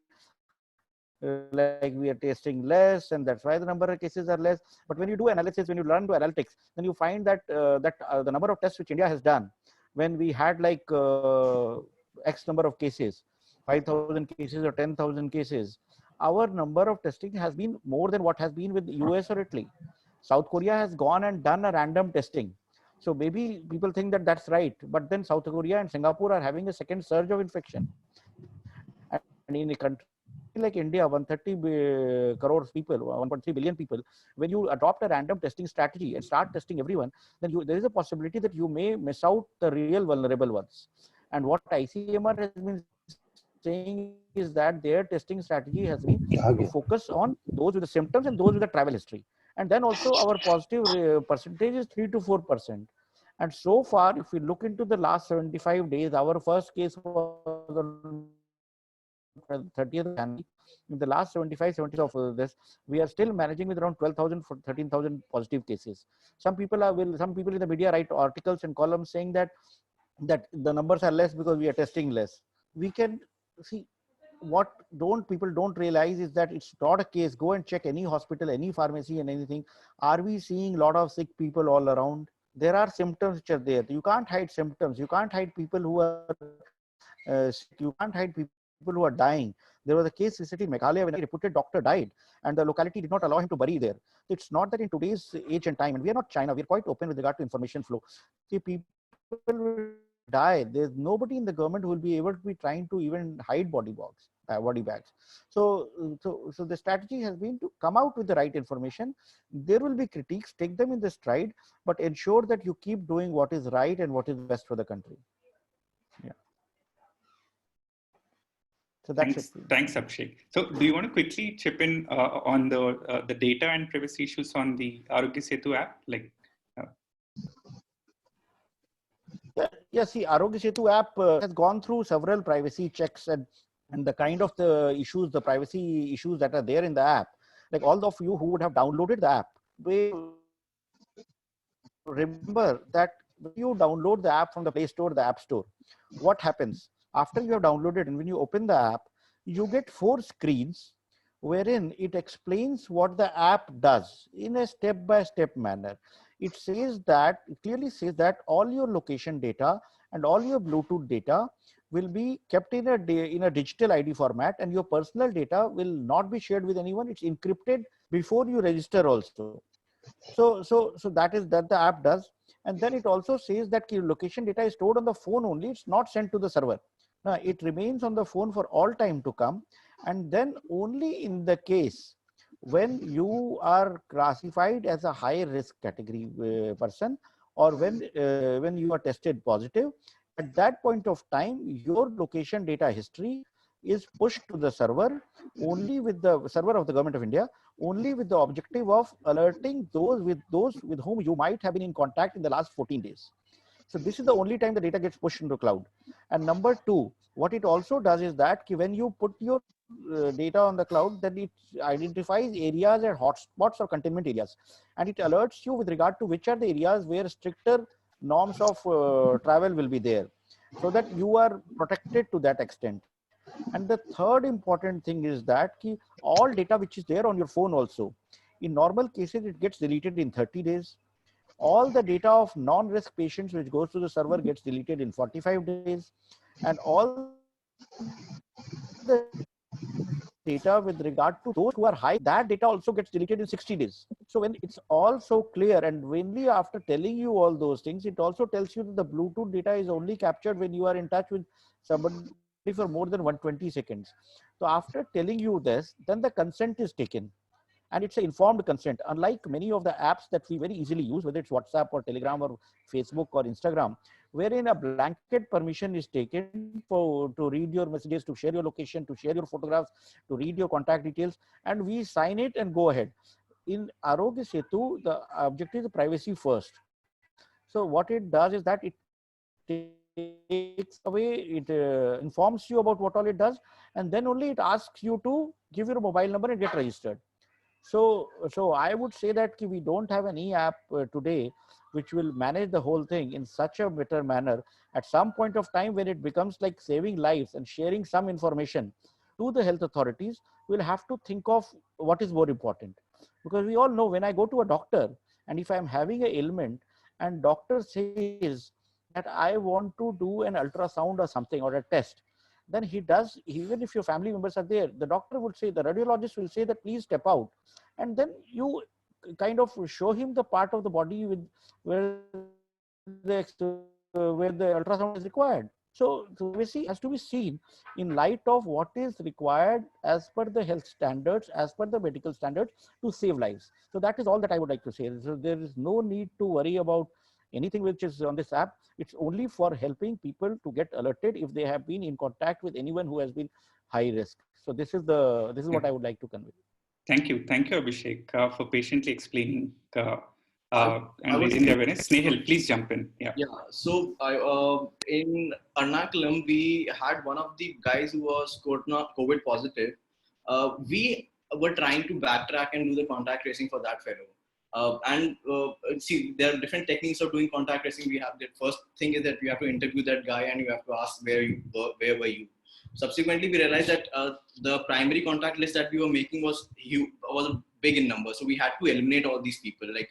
like we are testing less, and that's why the number of cases are less. But when you do analysis, when you learn to analytics, then you find that the number of tests which India has done, when we had like X number of cases, 5,000 cases or 10,000 cases, our number of testing has been more than what has been with US or Italy. South Korea has gone and done a random testing. So maybe people think that that's right, but then South Korea and Singapore are having a second surge of infection. And in a country like India, 130 crores people, 1.3 billion people, when you adopt a random testing strategy and start testing everyone, then there is a possibility that you may miss out the real vulnerable ones. And what ICMR has been saying is that their testing strategy has been to focus on those with the symptoms and those with the travel history. And then also our positive percentage is 3 to 4%. And so far, if we look into the last 75 days, our first case was on 30th of January. In the last 75, 70 of this, we are still managing with around 12,000 for 13,000 positive cases. Some people in the media write articles and columns saying that the numbers are less because we are testing less. We can see what people don't realize is that it's not a case. Go and check any hospital, any pharmacy and anything. Are we seeing a lot of sick people all around? There are symptoms which are there. You can't hide symptoms. You can't hide people who are sick. You can't hide people who are dying. There was a case recently in Meghalaya when a reputed doctor died and the locality did not allow him to bury there. It's not that in today's age and time, and we are not China, we are quite open with regard to information flow. See, people will die. There's nobody in the government who will be able to be trying to even hide body bags. So the strategy has been to come out with the right information. There will be critiques, take them in the stride, but ensure that you keep doing what is right and what is best for the country. Yeah. So that's it. Thanks, Abhishek. So do you want to quickly chip in on the data and privacy issues on the Arogya Setu app? Like, Yeah, see, Arogya Setu app has gone through several privacy checks and the kind of the issues, the privacy issues that are there in the app. Like all of you who would have downloaded the app, we remember that when you download the app from the Play Store, the App Store, what happens? After you have downloaded and when you open the app, you get 4 screens. wherein it explains what the app does in a step-by-step manner. It clearly says that all your location data and all your Bluetooth data will be kept in a digital ID format, and your personal data will not be shared with anyone. It's encrypted before you register also. So that the app does. And then it also says that your location data is stored on the phone only. It's not sent to the server. Now it remains on the phone for all time to come. And then only in the case when you are classified as a high risk category person, or when you are tested positive, at that point of time, your location data history is pushed to the server, only with the server of the Government of India, only with the objective of alerting those with whom you might have been in contact in the last 14 days. So this is the only time the data gets pushed into cloud. And number two, what it also does is that when you put your data on the cloud, then it identifies areas and hotspots or containment areas, and it alerts you with regard to which are the areas where stricter norms of travel will be there, so that you are protected to that extent. And the third important thing is that all data which is there on your phone also, in normal cases, it gets deleted in 30 days. All the data of non-risk patients which goes to the server gets deleted in 45 days. And all the data with regard to those who are high, that data also gets deleted in 60 days. So when it's all so clear, and mainly after telling you all those things, it also tells you that the Bluetooth data is only captured when you are in touch with somebody for more than 120 seconds. So after telling you this, then the consent is taken. And it's an informed consent, unlike many of the apps that we very easily use, whether it's WhatsApp or Telegram or Facebook or Instagram, wherein a blanket permission is taken to read your messages, to share your location, to share your photographs, to read your contact details, and we sign it and go ahead. In Arogya Setu, the objective is privacy first. So what it does is that it takes away, it informs you about what all it does, and then only it asks you to give your mobile number and get registered. So I would say that we don't have any app today which will manage the whole thing in such a better manner. At some point of time, when it becomes like saving lives and sharing some information to the health authorities, we'll have to think of what is more important. Because we all know, when I go to a doctor, and if I'm having an ailment and doctor says that I want to do an ultrasound or something, or a test, then he does, even if your family members are there, the doctor would say, the radiologist will say that please step out. And then you kind of show him the part of the body where the ultrasound is required. So privacy has to be seen in light of what is required as per the health standards, as per the medical standards, to save lives. So that is all that I would like to say. So there is no need to worry about anything which is on this app. It's only for helping people to get alerted if they have been in contact with anyone who has been high risk. So this is what I would like to convey. Thank you, Abhishek, for patiently explaining and raising the awareness. Snehal, please jump in. Yeah. So in Ernakulam, we had one of the guys who was COVID positive. We were trying to backtrack and do the contact tracing for that fellow. See, there are different techniques of doing contact tracing. We have the first thing is that you have to interview that guy and you have to ask where were you. Subsequently, we realized that the primary contact list that we were making was big in number. So we had to eliminate all these people. Like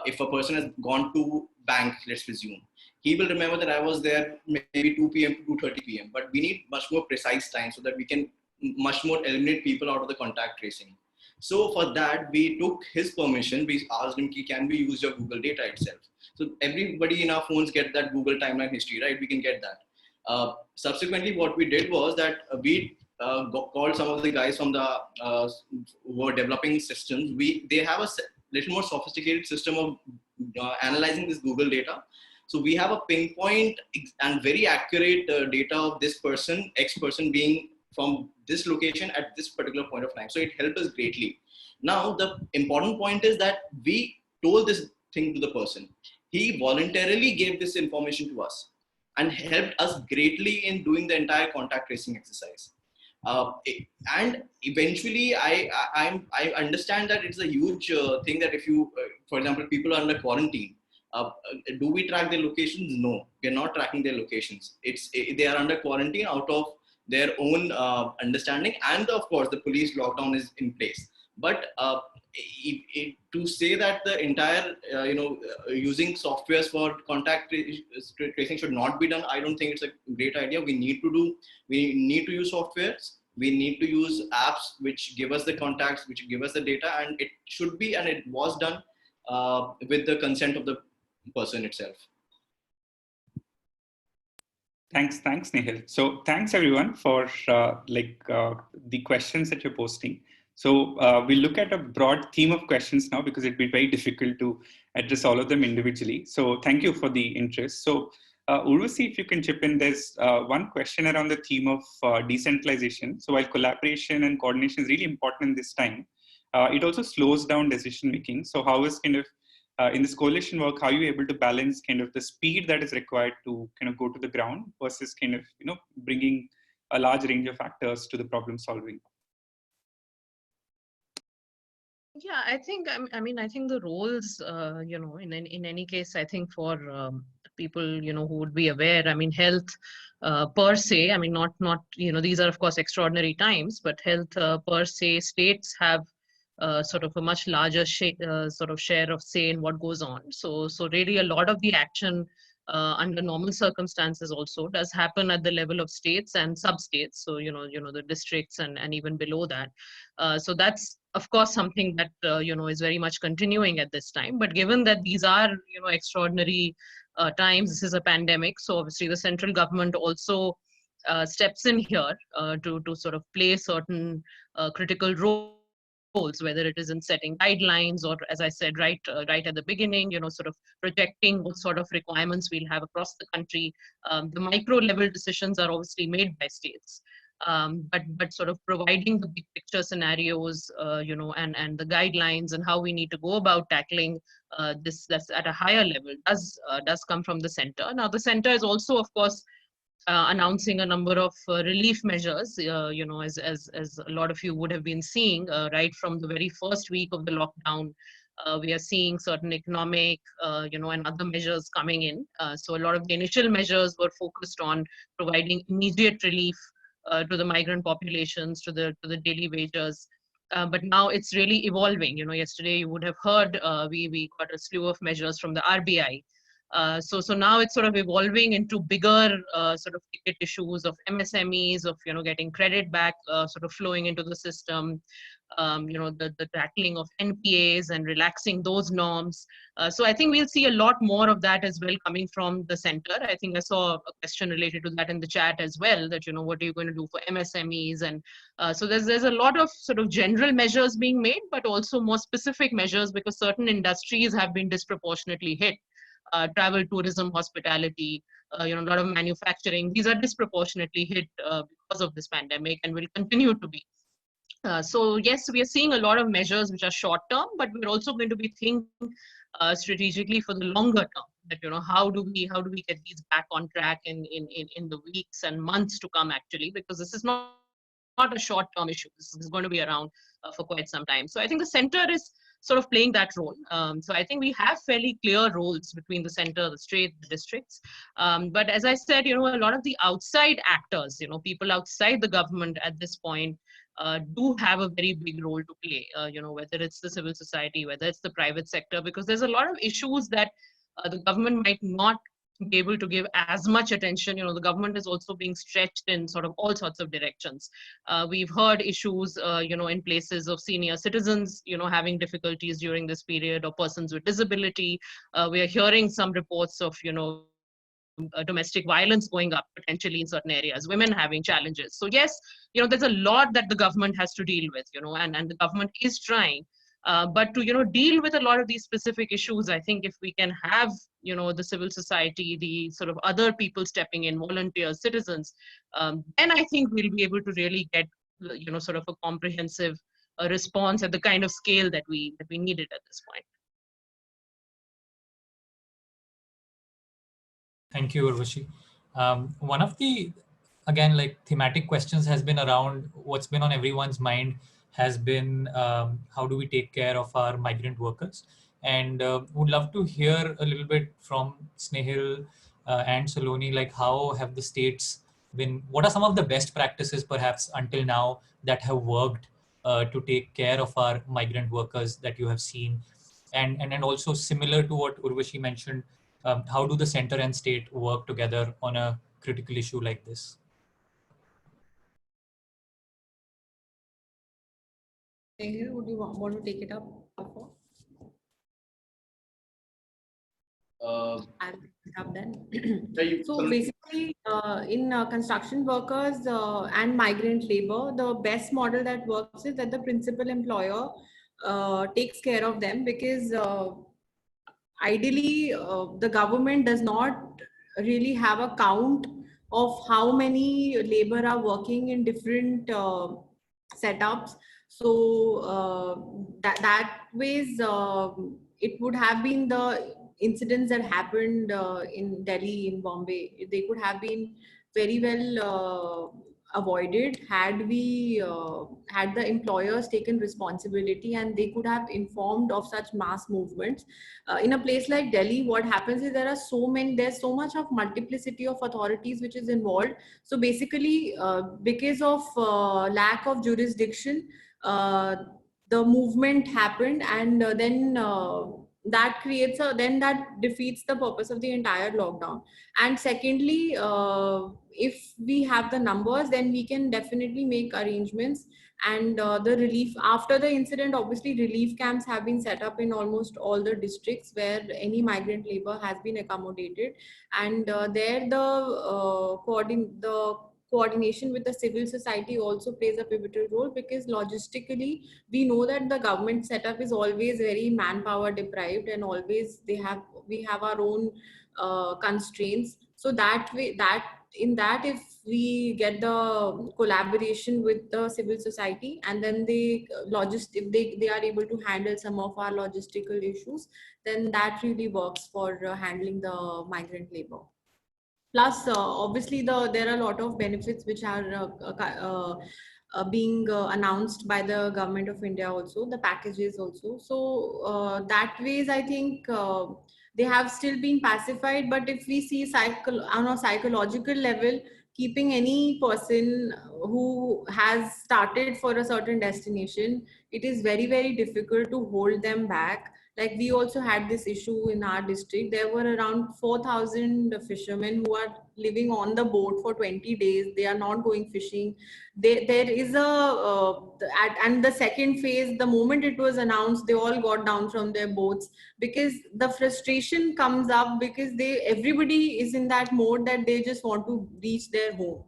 if a person has gone to bank, let's presume, he will remember that I was there maybe 2 p.m. to 2:30 p.m. But we need much more precise time so that we can much more eliminate people out of the contact tracing. So for that, we took his permission. We asked him, can we use your Google data itself? So everybody in our phones get that Google timeline history, right? We can get that. Subsequently, what we did was that we called some of the guys from the who were developing systems. They have a little more sophisticated system of analyzing this Google data. So we have a pinpoint and very accurate data of this person, X person being from this location at this particular point of time. So it helped us greatly. Now, the important point is that we told this thing to the person. He voluntarily gave this information to us and helped us greatly in doing the entire contact tracing exercise. And eventually, I understand that it's a huge thing that if you, for example, people are under quarantine, do we track their locations? No, we're not tracking their locations. They are under quarantine out of their own understanding, and of course the police lockdown is in place. But to say that the entire using softwares for contact tracing should not be done, I don't think it's a great idea. We need to use softwares, we need to use apps which give us the contacts, which give us the data, and it should be, and it was done with the consent of the person itself. Thanks, Nehal. So thanks everyone for the questions that you're posting. So we'll look at a broad theme of questions now, because it'd be very difficult to address all of them individually. So thank you for the interest. So Urvashi, if you can chip in, there's one question around the theme of decentralization. So while collaboration and coordination is really important in this time, it also slows down decision making. So how is kind of in this coalition work, how are you able to balance kind of the speed that is required to kind of go to the ground versus kind of, bringing a large range of actors to the problem solving? Yeah, I think, I mean, I think the roles, in any case, I think for people, who would be aware, I mean, health per se, I mean, not, these are of course extraordinary times, but health per se, states have sort of a much larger sort of share of say in what goes on. So really a lot of the action under normal circumstances also does happen at the level of states and sub-states. So, the districts and even below that. So that's, of course, something that, is very much continuing at this time. But given that these are, extraordinary times, this is a pandemic. So obviously the central government also steps in here to sort of play certain critical roles, whether it is in setting guidelines or, as I said, right at the beginning, sort of projecting what sort of requirements we'll have across the country. The micro level decisions are obviously made by states. But sort of providing the big picture scenarios, and the guidelines and how we need to go about tackling this that's at a higher level does come from the center. Now, the center is also, of course, announcing a number of relief measures, as a lot of you would have been seeing right from the very first week of the lockdown. We are seeing certain economic, and other measures coming in. So a lot of the initial measures were focused on providing immediate relief to the migrant populations, to the daily wages. But now it's really evolving. Yesterday you would have heard we got a slew of measures from the RBI. So now it's sort of evolving into bigger sort of ticket issues of MSMEs, of getting credit back, sort of flowing into the system. The tackling of NPAs and relaxing those norms. So I think we'll see a lot more of that as well coming from the center. I think I saw a question related to that in the chat as well, that, what are you going to do for MSMEs? And so there's a lot of sort of general measures being made, but also more specific measures, because certain industries have been disproportionately hit. Travel, tourism, hospitality, a lot of manufacturing. These are disproportionately hit because of this pandemic and will continue to be. So yes, we are seeing a lot of measures which are short term, but we're also going to be thinking strategically for the longer term. That how do we get these back on track in the weeks and months to come, actually, because this is not a short term issue. This is going to be around for quite some time. So I think the center is sort of playing that role. So I think we have fairly clear roles between the center, the state, the districts. But as I said, a lot of the outside actors, people outside the government at this point do have a very big role to play, whether it's the civil society, whether it's the private sector, because there's a lot of issues that the government might not be able to give as much attention. The government is also being stretched in sort of all sorts of directions. We've heard issues, in places of senior citizens, having difficulties during this period, or persons with disability. We are hearing some reports of, domestic violence going up potentially in certain areas, women having challenges. So yes, there's a lot that the government has to deal with, and the government is trying. But to deal with a lot of these specific issues, I think if we can have the civil society, the sort of other people stepping in, volunteers, citizens, then I think we'll be able to really get sort of a comprehensive response at the kind of scale that we needed at this point. Thank you, Urvashi. One of the, again, like thematic questions has been around what's been on everyone's mind has been how do we take care of our migrant workers? And would love to hear a little bit from Snehal and Saloni, like how have the states what are some of the best practices perhaps until now that have worked to take care of our migrant workers that you have seen? And also similar to what Urvashi mentioned, how do the center and state work together on a critical issue like this? Would you want to take it up before? I'll pick it up then. So basically, in construction workers and migrant labor, the best model that works is that the principal employer takes care of them, because ideally the government does not really have a count of how many labor are working in different setups. So that ways it would have been the incidents that happened in Delhi, in Bombay. They could have been very well avoided had we had the employers taken responsibility, and they could have informed of such mass movements. In a place like Delhi, what happens is there's so much of multiplicity of authorities which is involved. So basically, because of lack of jurisdiction, the movement happened, and then that defeats the purpose of the entire lockdown. And secondly, if we have the numbers, then we can definitely make arrangements. And the relief after the incident, obviously relief camps have been set up in almost all the districts where any migrant labor has been accommodated. And there the coordination with the civil society also plays a pivotal role, because logistically we know that the government setup is always very manpower deprived, and always we have our own constraints. So that way, if we get the collaboration with the civil society, and then they are able to handle some of our logistical issues, then that really works for handling the migrant labor. Plus, obviously, there are a lot of benefits which are being announced by the government of India also, the packages also. So that ways, I think they have still been pacified. But if we see on a psychological level, keeping any person who has started for a certain destination, it is very, very difficult to hold them back. Like, we also had this issue in our district. There were around 4,000 fishermen who are living on the boat for 20 days. They are not going fishing. There is and the second phase, the moment it was announced, they all got down from their boats, because the frustration comes up, because everybody is in that mode that they just want to reach their home.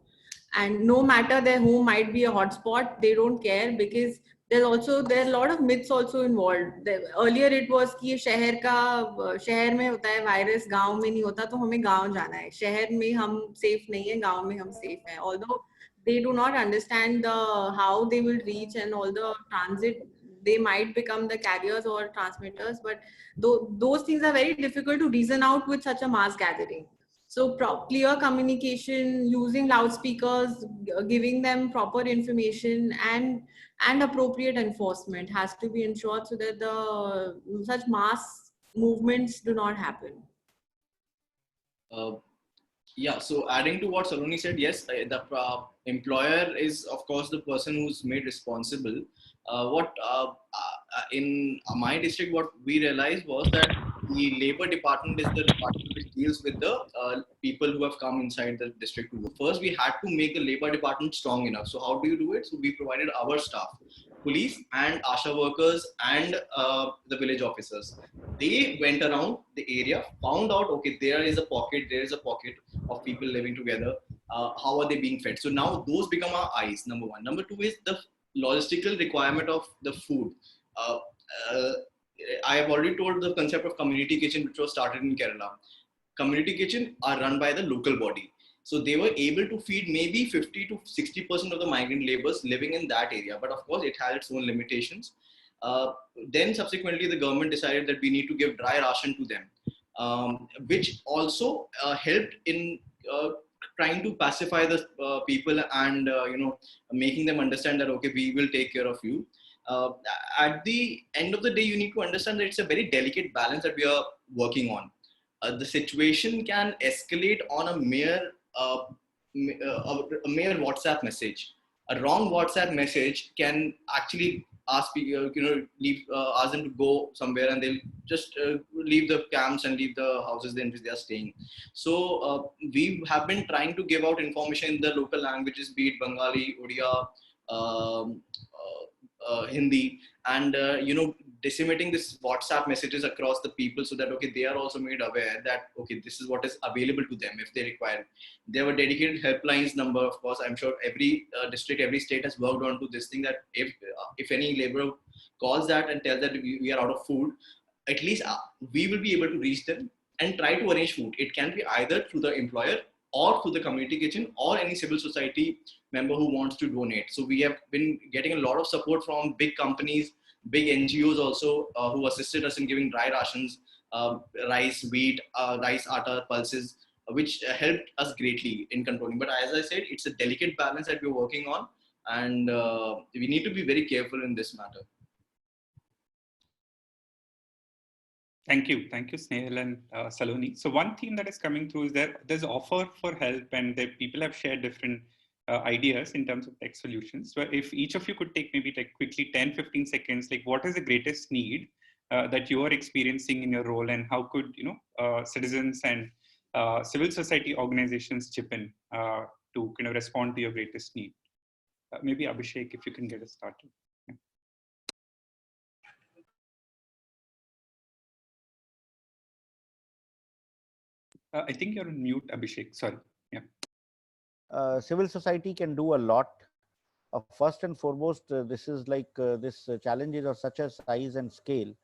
And no matter their home might be a hotspot, they don't care, because there are a lot of myths also involved. Earlier it was कि शहर में होता है virus, गांव में नहीं होता, तो हमें गांव जाना है. शहर में हम safe नहीं है, गांव में हम safe हैं. Although they do not understand how they will reach, and all the transit, they might become the carriers or transmitters, but those things are very difficult to reason out with such a mass gathering. So clear communication, using loudspeakers, giving them proper information, and appropriate enforcement has to be ensured, so that such mass movements do not happen. Yeah, so adding to what Saloni said, yes, the employer is, of course, the person who's made responsible. In my district, what we realized was that the labor department is the department which deals with the people who have come inside the district to work. First, we had to make the labor department strong enough. So how do you do it? So we provided our staff, police and ASHA workers and the village officers. They went around the area, found out, okay, there is a pocket of people living together. How are they being fed? So now those become our eyes, number one. Number two is the logistical requirement of the food. I have already told the concept of community kitchen, which was started in Kerala. Community kitchen are run by the local body. So they were able to feed maybe 50 to 60% of the migrant laborers living in that area. But of course, it had its own limitations. Then subsequently, the government decided that we need to give dry ration to them, which also helped in trying to pacify the people and making them understand that, okay, we will take care of you. At the end of the day, you need to understand that it's a very delicate balance that we are working on. The situation can escalate on a mere a mere WhatsApp message. A wrong WhatsApp message can actually ask people, ask them to go somewhere, and they'll just leave the camps and leave the houses in which they are staying. So we have been trying to give out information in the local languages, be it Bengali, Odia, um, Hindi, and disseminating this WhatsApp messages across the people, so that okay, they are also made aware that okay, this is what is available to them if they require. There were dedicated helplines number. Of course, I'm sure every district, every state has worked on to this thing, that if any laborer calls that and tells that we are out of food, at least we will be able to reach them and try to arrange food. It can be either through the employer or through the community kitchen or any civil society member who wants to donate. So we have been getting a lot of support from big companies, big NGOs also, who assisted us in giving dry rations, rice, wheat, rice, atta, pulses, which helped us greatly in controlling. But as I said, it's a delicate balance that we're working on, and we need to be very careful in this matter. Thank you, Snehal and Saloni. So one theme that is coming through is that there's offer for help, and that people have shared different ideas in terms of tech solutions. So if each of you could take maybe like quickly 10-15 seconds, like what is the greatest need that you are experiencing in your role, and how could citizens and civil society organizations chip in to kind of respond to your greatest need? Maybe Abhishek, if you can get us started. I think you're on mute, Abhishek. Sorry. Yeah. Civil society can do a lot. First and foremost, this is like this challenges of such a size and scale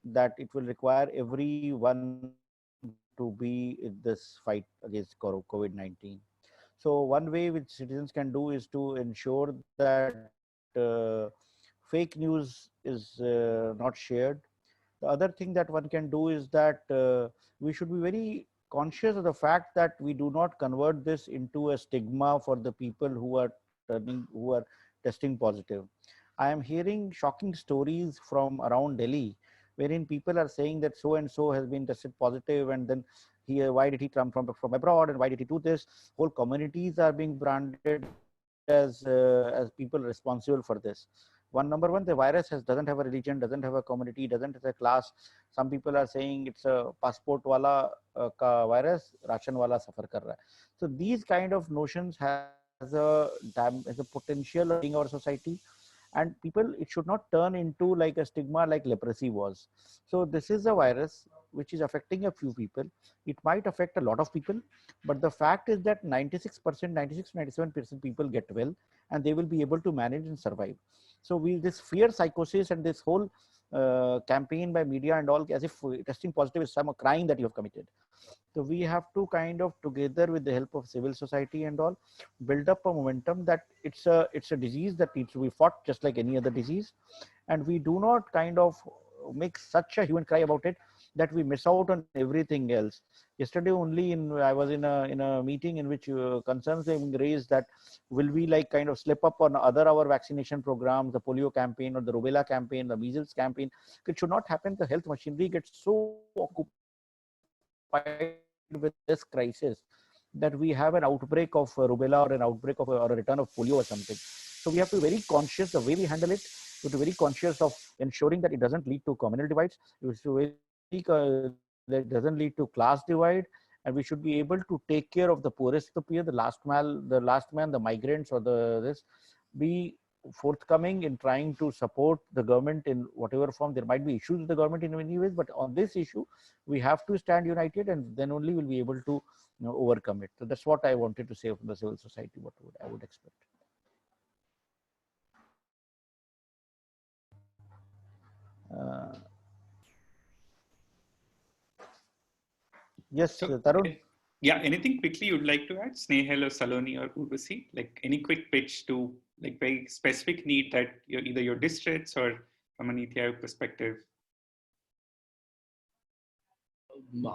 that it will require everyone to be in this fight against COVID-19. So one way which citizens can do is to ensure that fake news is not shared. The other thing that one can do is that we should be very conscious of the fact that we do not convert this into a stigma for the people who are testing positive. I am hearing shocking stories from around Delhi, wherein people are saying that so and so has been tested positive, and then why did he come from abroad, and why did he do this? Whole communities are being branded as people responsible for this. Number one, the virus doesn't have a religion, doesn't have a community, doesn't have a class. Some people are saying it's a passport wala ka virus, ration wala suffer kar raha hai. So these kind of notions has a potential of our society, and people, it should not turn into like a stigma like leprosy was. So this is a virus which is affecting a few people. It might affect a lot of people, but the fact is that 96%, 97% people get well, and they will be able to manage and survive. So this fear psychosis and this whole campaign by media and all, as if testing positive is some crime that you have committed. So we have to kind of, together with the help of civil society and all, build up a momentum that it's a disease that needs to be fought just like any other disease, and we do not kind of make such a hue and cry about it that we miss out on everything else. Yesterday only, I was in a meeting in which concerns have been raised that will we like kind of slip up on our vaccination programs, the polio campaign or the rubella campaign, the measles campaign. It should not happen. The health machinery gets so occupied with this crisis that we have an outbreak of rubella or an outbreak of or a return of polio or something. So we have to be very conscious the way we handle it. We have to be very conscious of ensuring that it doesn't lead to communal divides. That doesn't lead to class divide, and we should be able to take care of the poorest of the poor, the last man, the migrants, or be forthcoming in trying to support the government in whatever form. There might be issues with the government in many ways, but on this issue, we have to stand united, and then only we'll be able to overcome it. So that's what I wanted to say from the civil society, what I would expect. Yes, so, Tarun. Yeah, anything quickly you'd like to add, Snehal or Saloni or Urvashi? Like any quick pitch to like very specific need that either your districts or from an NITI Aayog perspective?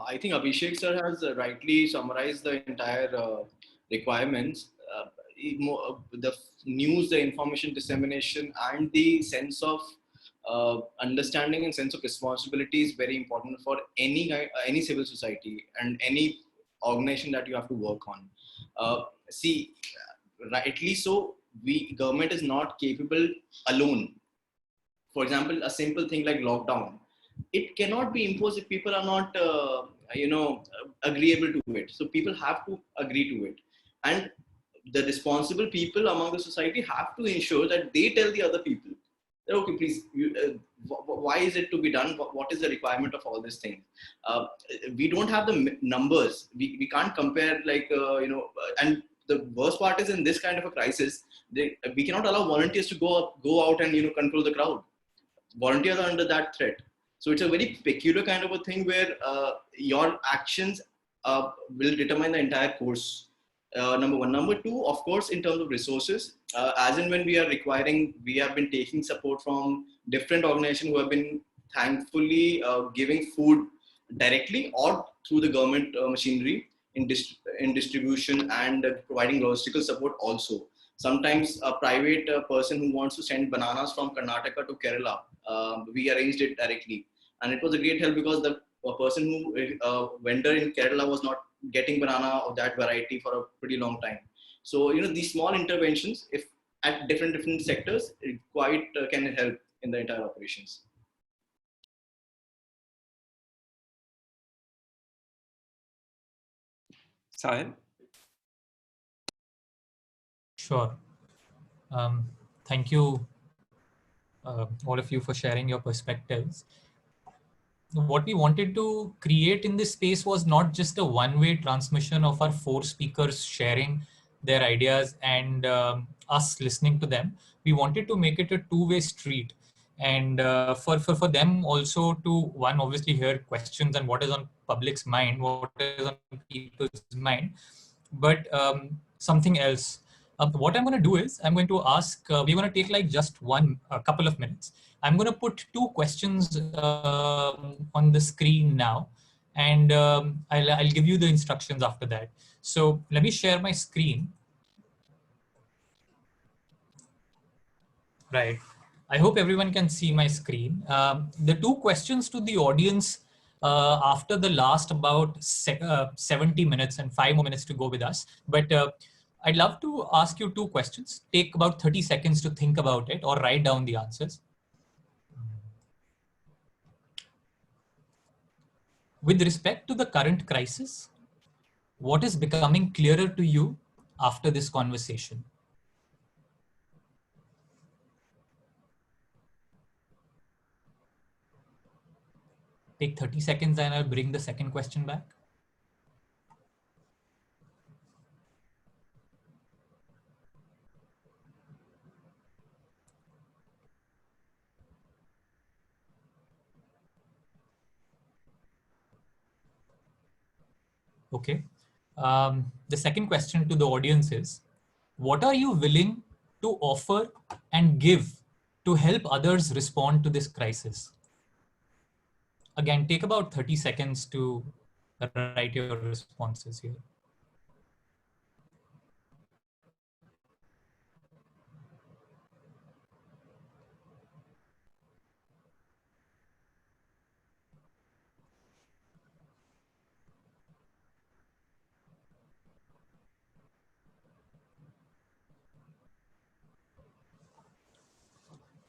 I think Abhishek sir has rightly summarized the entire requirements. The news, the information dissemination, and the sense of understanding and sense of responsibility is very important for any civil society and any organization that you have to work on. see, rightly so, government is not capable alone. For example, a simple thing like lockdown, it cannot be imposed if people are not, agreeable to it. So people have to agree to it, and the responsible people among the society have to ensure that they tell the other people that, okay, please, why is it to be done? What is the requirement of all these things? We don't have the numbers. We can't compare, like, and the worst part is, in this kind of a crisis, we cannot allow volunteers to go out and, control the crowd. Volunteers are under that threat. So it's a very peculiar kind of a thing where your actions will determine the entire course. Number one. Number two, of course, in terms of resources, as and when we are requiring, we have been taking support from different organizations who have been thankfully giving food directly or through the government machinery in distribution, and providing logistical support also. Sometimes a private person who wants to send bananas from Karnataka to Kerala, we arranged it directly. And it was a great help, because the person who vendor in Kerala was not getting banana of that variety for a pretty long time. So, these small interventions, if at different sectors, it quite can help in the entire operations. Sahil? Sure. Thank you, all of you, for sharing your perspectives. What we wanted to create in this space was not just a one-way transmission of our 4 speakers sharing their ideas and us listening to them. We wanted to make it a two-way street, and for them also to, one, obviously hear questions and what is on public's mind, what is on people's mind, but something else. What I'm going to do is I'm going to ask, we're going to take like just a couple of minutes. I'm going to put 2 questions on the screen now, and I'll give you the instructions after that. So let me share my screen. Right. I hope everyone can see my screen. The 2 questions to the audience after the last about 70 minutes and 5 more minutes to go with us. But I'd love to ask you 2 questions. Take about 30 seconds to think about it or write down the answers. With respect to the current crisis, what is becoming clearer to you after this conversation? Take 30 seconds and I'll bring the second question back. Okay. The second question to the audience is, what are you willing to offer and give to help others respond to this crisis? Again, take about 30 seconds to write your responses here.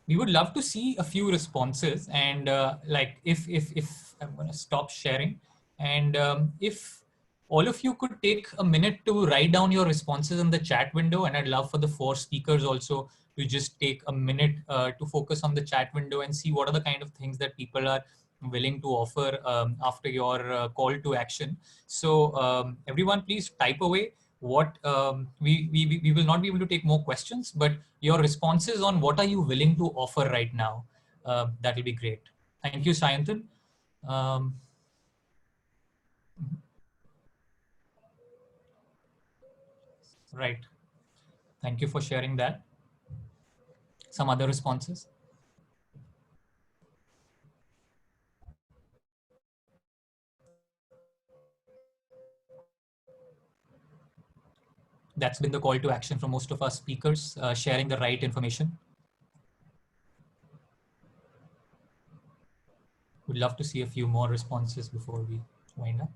We would love to see a few responses, and like if I'm going to stop sharing, and if all of you could take a minute to write down your responses in the chat window, and I'd love for the 4 speakers also to just take a minute to focus on the chat window and see what are the kind of things that people are willing to offer after your call to action. So everyone, please type away. What we will not be able to take more questions, but your responses on what are you willing to offer right now, that will be great. Thank you, Sayantan. Right. Thank you for sharing that. Some other responses? That's been the call to action from most of our speakers, sharing the right information. Would love to see a few more responses before we wind up.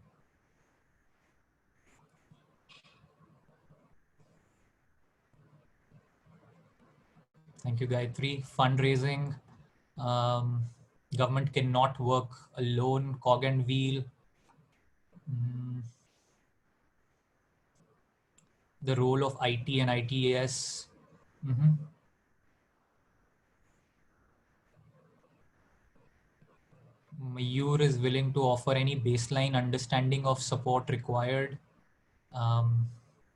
Thank you, Gayatri. Fundraising. Government cannot work alone. Cog and wheel. The role of IT and ITAS. Mayur is willing to offer any baseline understanding of support required.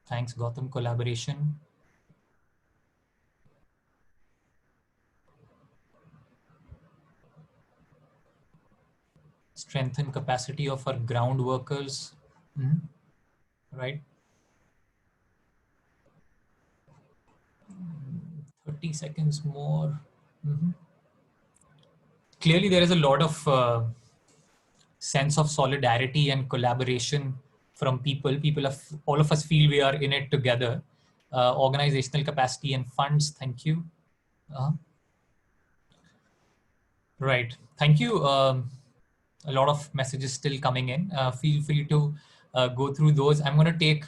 Thanks, Gautam. Collaboration. Strengthen capacity of our ground workers. Right. 30 seconds more. Clearly, there is a lot of sense of solidarity and collaboration from people. All of us feel we are in it together. Organizational capacity and funds. Thank you. Right. Thank you. A lot of messages still coming in. Feel free to go through those. I'm going to take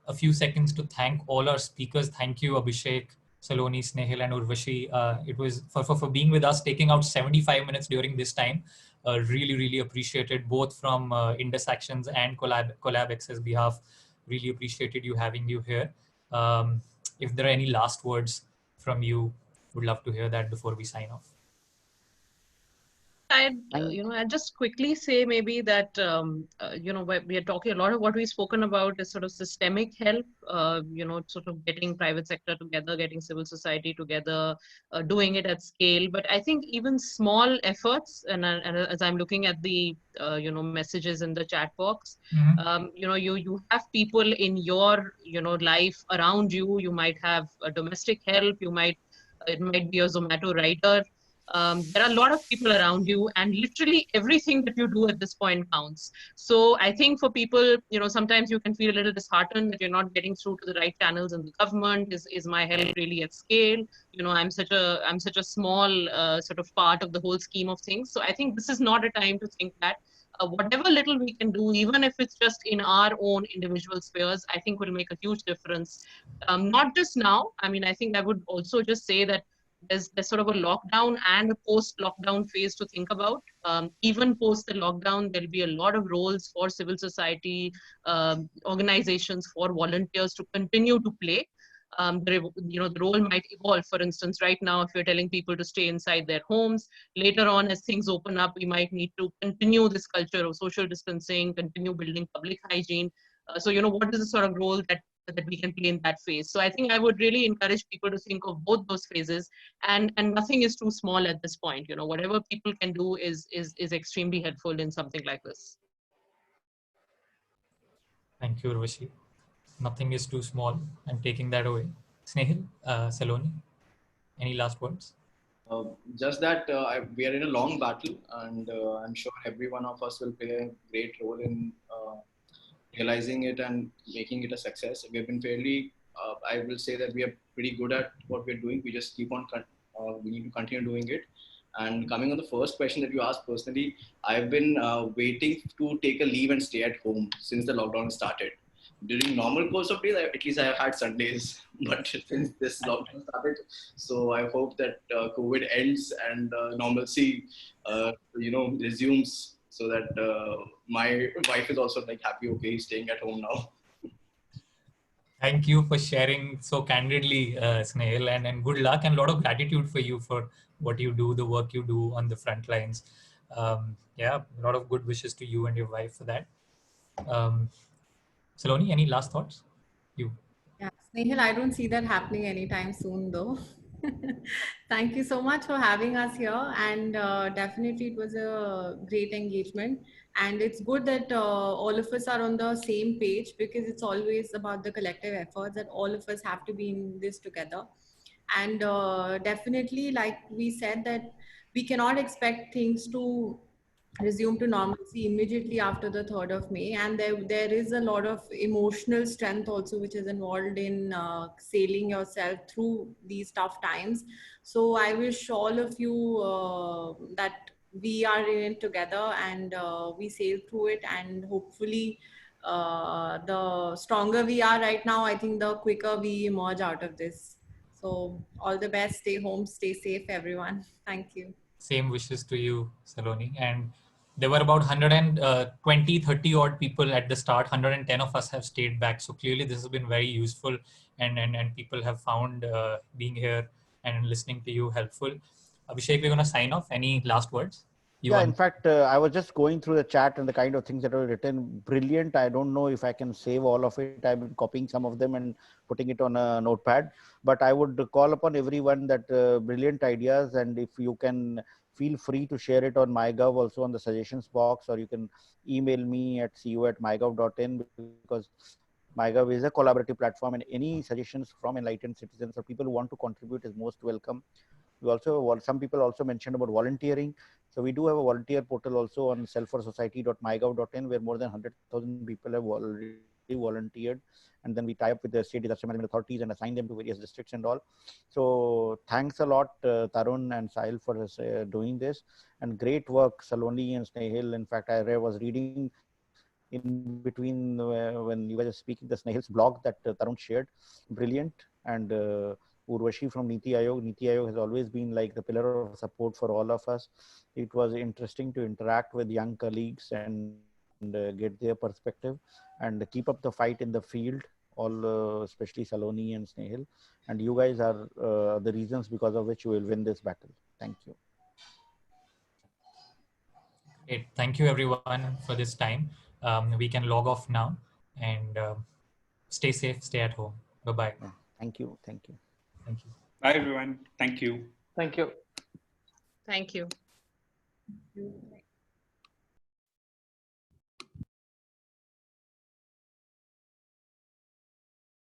a few seconds to thank all our speakers. Thank you, Abhishek, Saloni, Snehal, and Urvashi. It was for being with us, taking out 75 minutes during this time. Really, really appreciated, both from Indus Actions and CollabX's behalf. Really appreciated having you here. If there are any last words from you, would love to hear that before we sign off. I'd just quickly say maybe that, we are talking a lot of what we've spoken about is sort of systemic help, sort of getting private sector together, getting civil society together, doing it at scale. But I think even small efforts, and as I'm looking at the, messages in the chat box, you have people in your, life around you. You might have a domestic help. It might be a Zomato rider. There are a lot of people around you, and literally everything that you do at this point counts. So I think for people, sometimes you can feel a little disheartened that you're not getting through to the right channels in the government. Is my help really at scale? I'm such a small sort of part of the whole scheme of things. So I think this is not a time to think that. Whatever little we can do, even if it's just in our own individual spheres, I think will make a huge difference. Not just now. I mean, I think I would also just say that there's sort of a lockdown and a post-lockdown phase to think about. Even post the lockdown, there'll be a lot of roles for civil society organizations, for volunteers to continue to play. The role might evolve. For instance, right now, if you're telling people to stay inside their homes, later on, as things open up, we might need to continue this culture of social distancing, continue building public hygiene. So, what is the sort of role that we can play in that phase? So I think I would really encourage people to think of both those phases, and nothing is too small at this point. Whatever people can do is extremely helpful in something like this. Thank you, Urvashi. Nothing is too small. I'm taking that away. Snehal, Saloni, any last words? Just that we are in a long battle, and I'm sure every one of us will play a great role in realizing it and making it a success. We have been fairly, I will say that we are pretty good at what we're doing. We just keep on, we need to continue doing it. And coming on the first question that you asked personally, I've been waiting to take a leave and stay at home since the lockdown started. During normal course of days, at least I have had Sundays, but since this lockdown started, so I hope that COVID ends and normalcy, resumes, so that my wife is also like happy, okay, staying at home now. Thank you for sharing so candidly, Snehal, and good luck and a lot of gratitude for you for what you do, the work you do on the front lines. Yeah, a lot of good wishes to you and your wife for that. Saloni, any last thoughts? You. Yeah, Snehal, I don't see that happening anytime soon, though. Thank you so much for having us here, and definitely it was a great engagement, and it's good that all of us are on the same page, because it's always about the collective efforts that all of us have to be in this together. And definitely, like we said, that we cannot expect things to resume to normalcy immediately after the 3rd of May. And there is a lot of emotional strength also which is involved in sailing yourself through these tough times. So I wish all of you that we are in it together, and we sail through it, and hopefully the stronger we are right now, I think the quicker we emerge out of this. So all the best. Stay home, stay safe, everyone. Thank you. Same wishes to you, Saloni. And there were about 120, 30 odd people at the start. 110 of us have stayed back. So clearly this has been very useful, and people have found being here and listening to you helpful. Abhishek, we're going to sign off. Any last words? Yeah, in fact, I was just going through the chat and the kind of things that were written. Brilliant. I don't know if I can save all of it. I've been copying some of them and putting it on a notepad. But I would call upon everyone that brilliant ideas. And if you can feel free to share it on MyGov, also on the suggestions box, or you can email me at cu@mygov.in, because MyGov is a collaborative platform, and any suggestions from enlightened citizens or people who want to contribute is most welcome. We also, some people also mentioned about volunteering. So we do have a volunteer portal also on selfforsociety.mygov.in, where more than 100,000 people have already volunteered. And then we tie up with the state disaster management authorities and assign them to various districts and all. So thanks a lot, Tarun and Sahil, for doing this. And great work, Saloni and Snehal. In fact, I was reading in between when you guys are speaking, the Snehal's blog that Tarun shared. Brilliant. And Urvashi from Niti Aayog. Niti Aayog has always been like the pillar of support for all of us. It was interesting to interact with young colleagues and get their perspective and keep up the fight in the field, all especially Saloni and Snehal. And you guys are the reasons because of which you will win this battle. Thank you. Great. Thank you everyone for this time. We can log off now, and stay safe, stay at home. Bye-bye. Thank you. Thank you. Thank you. Bye, everyone. Thank you. Thank you. Thank you. Thank you.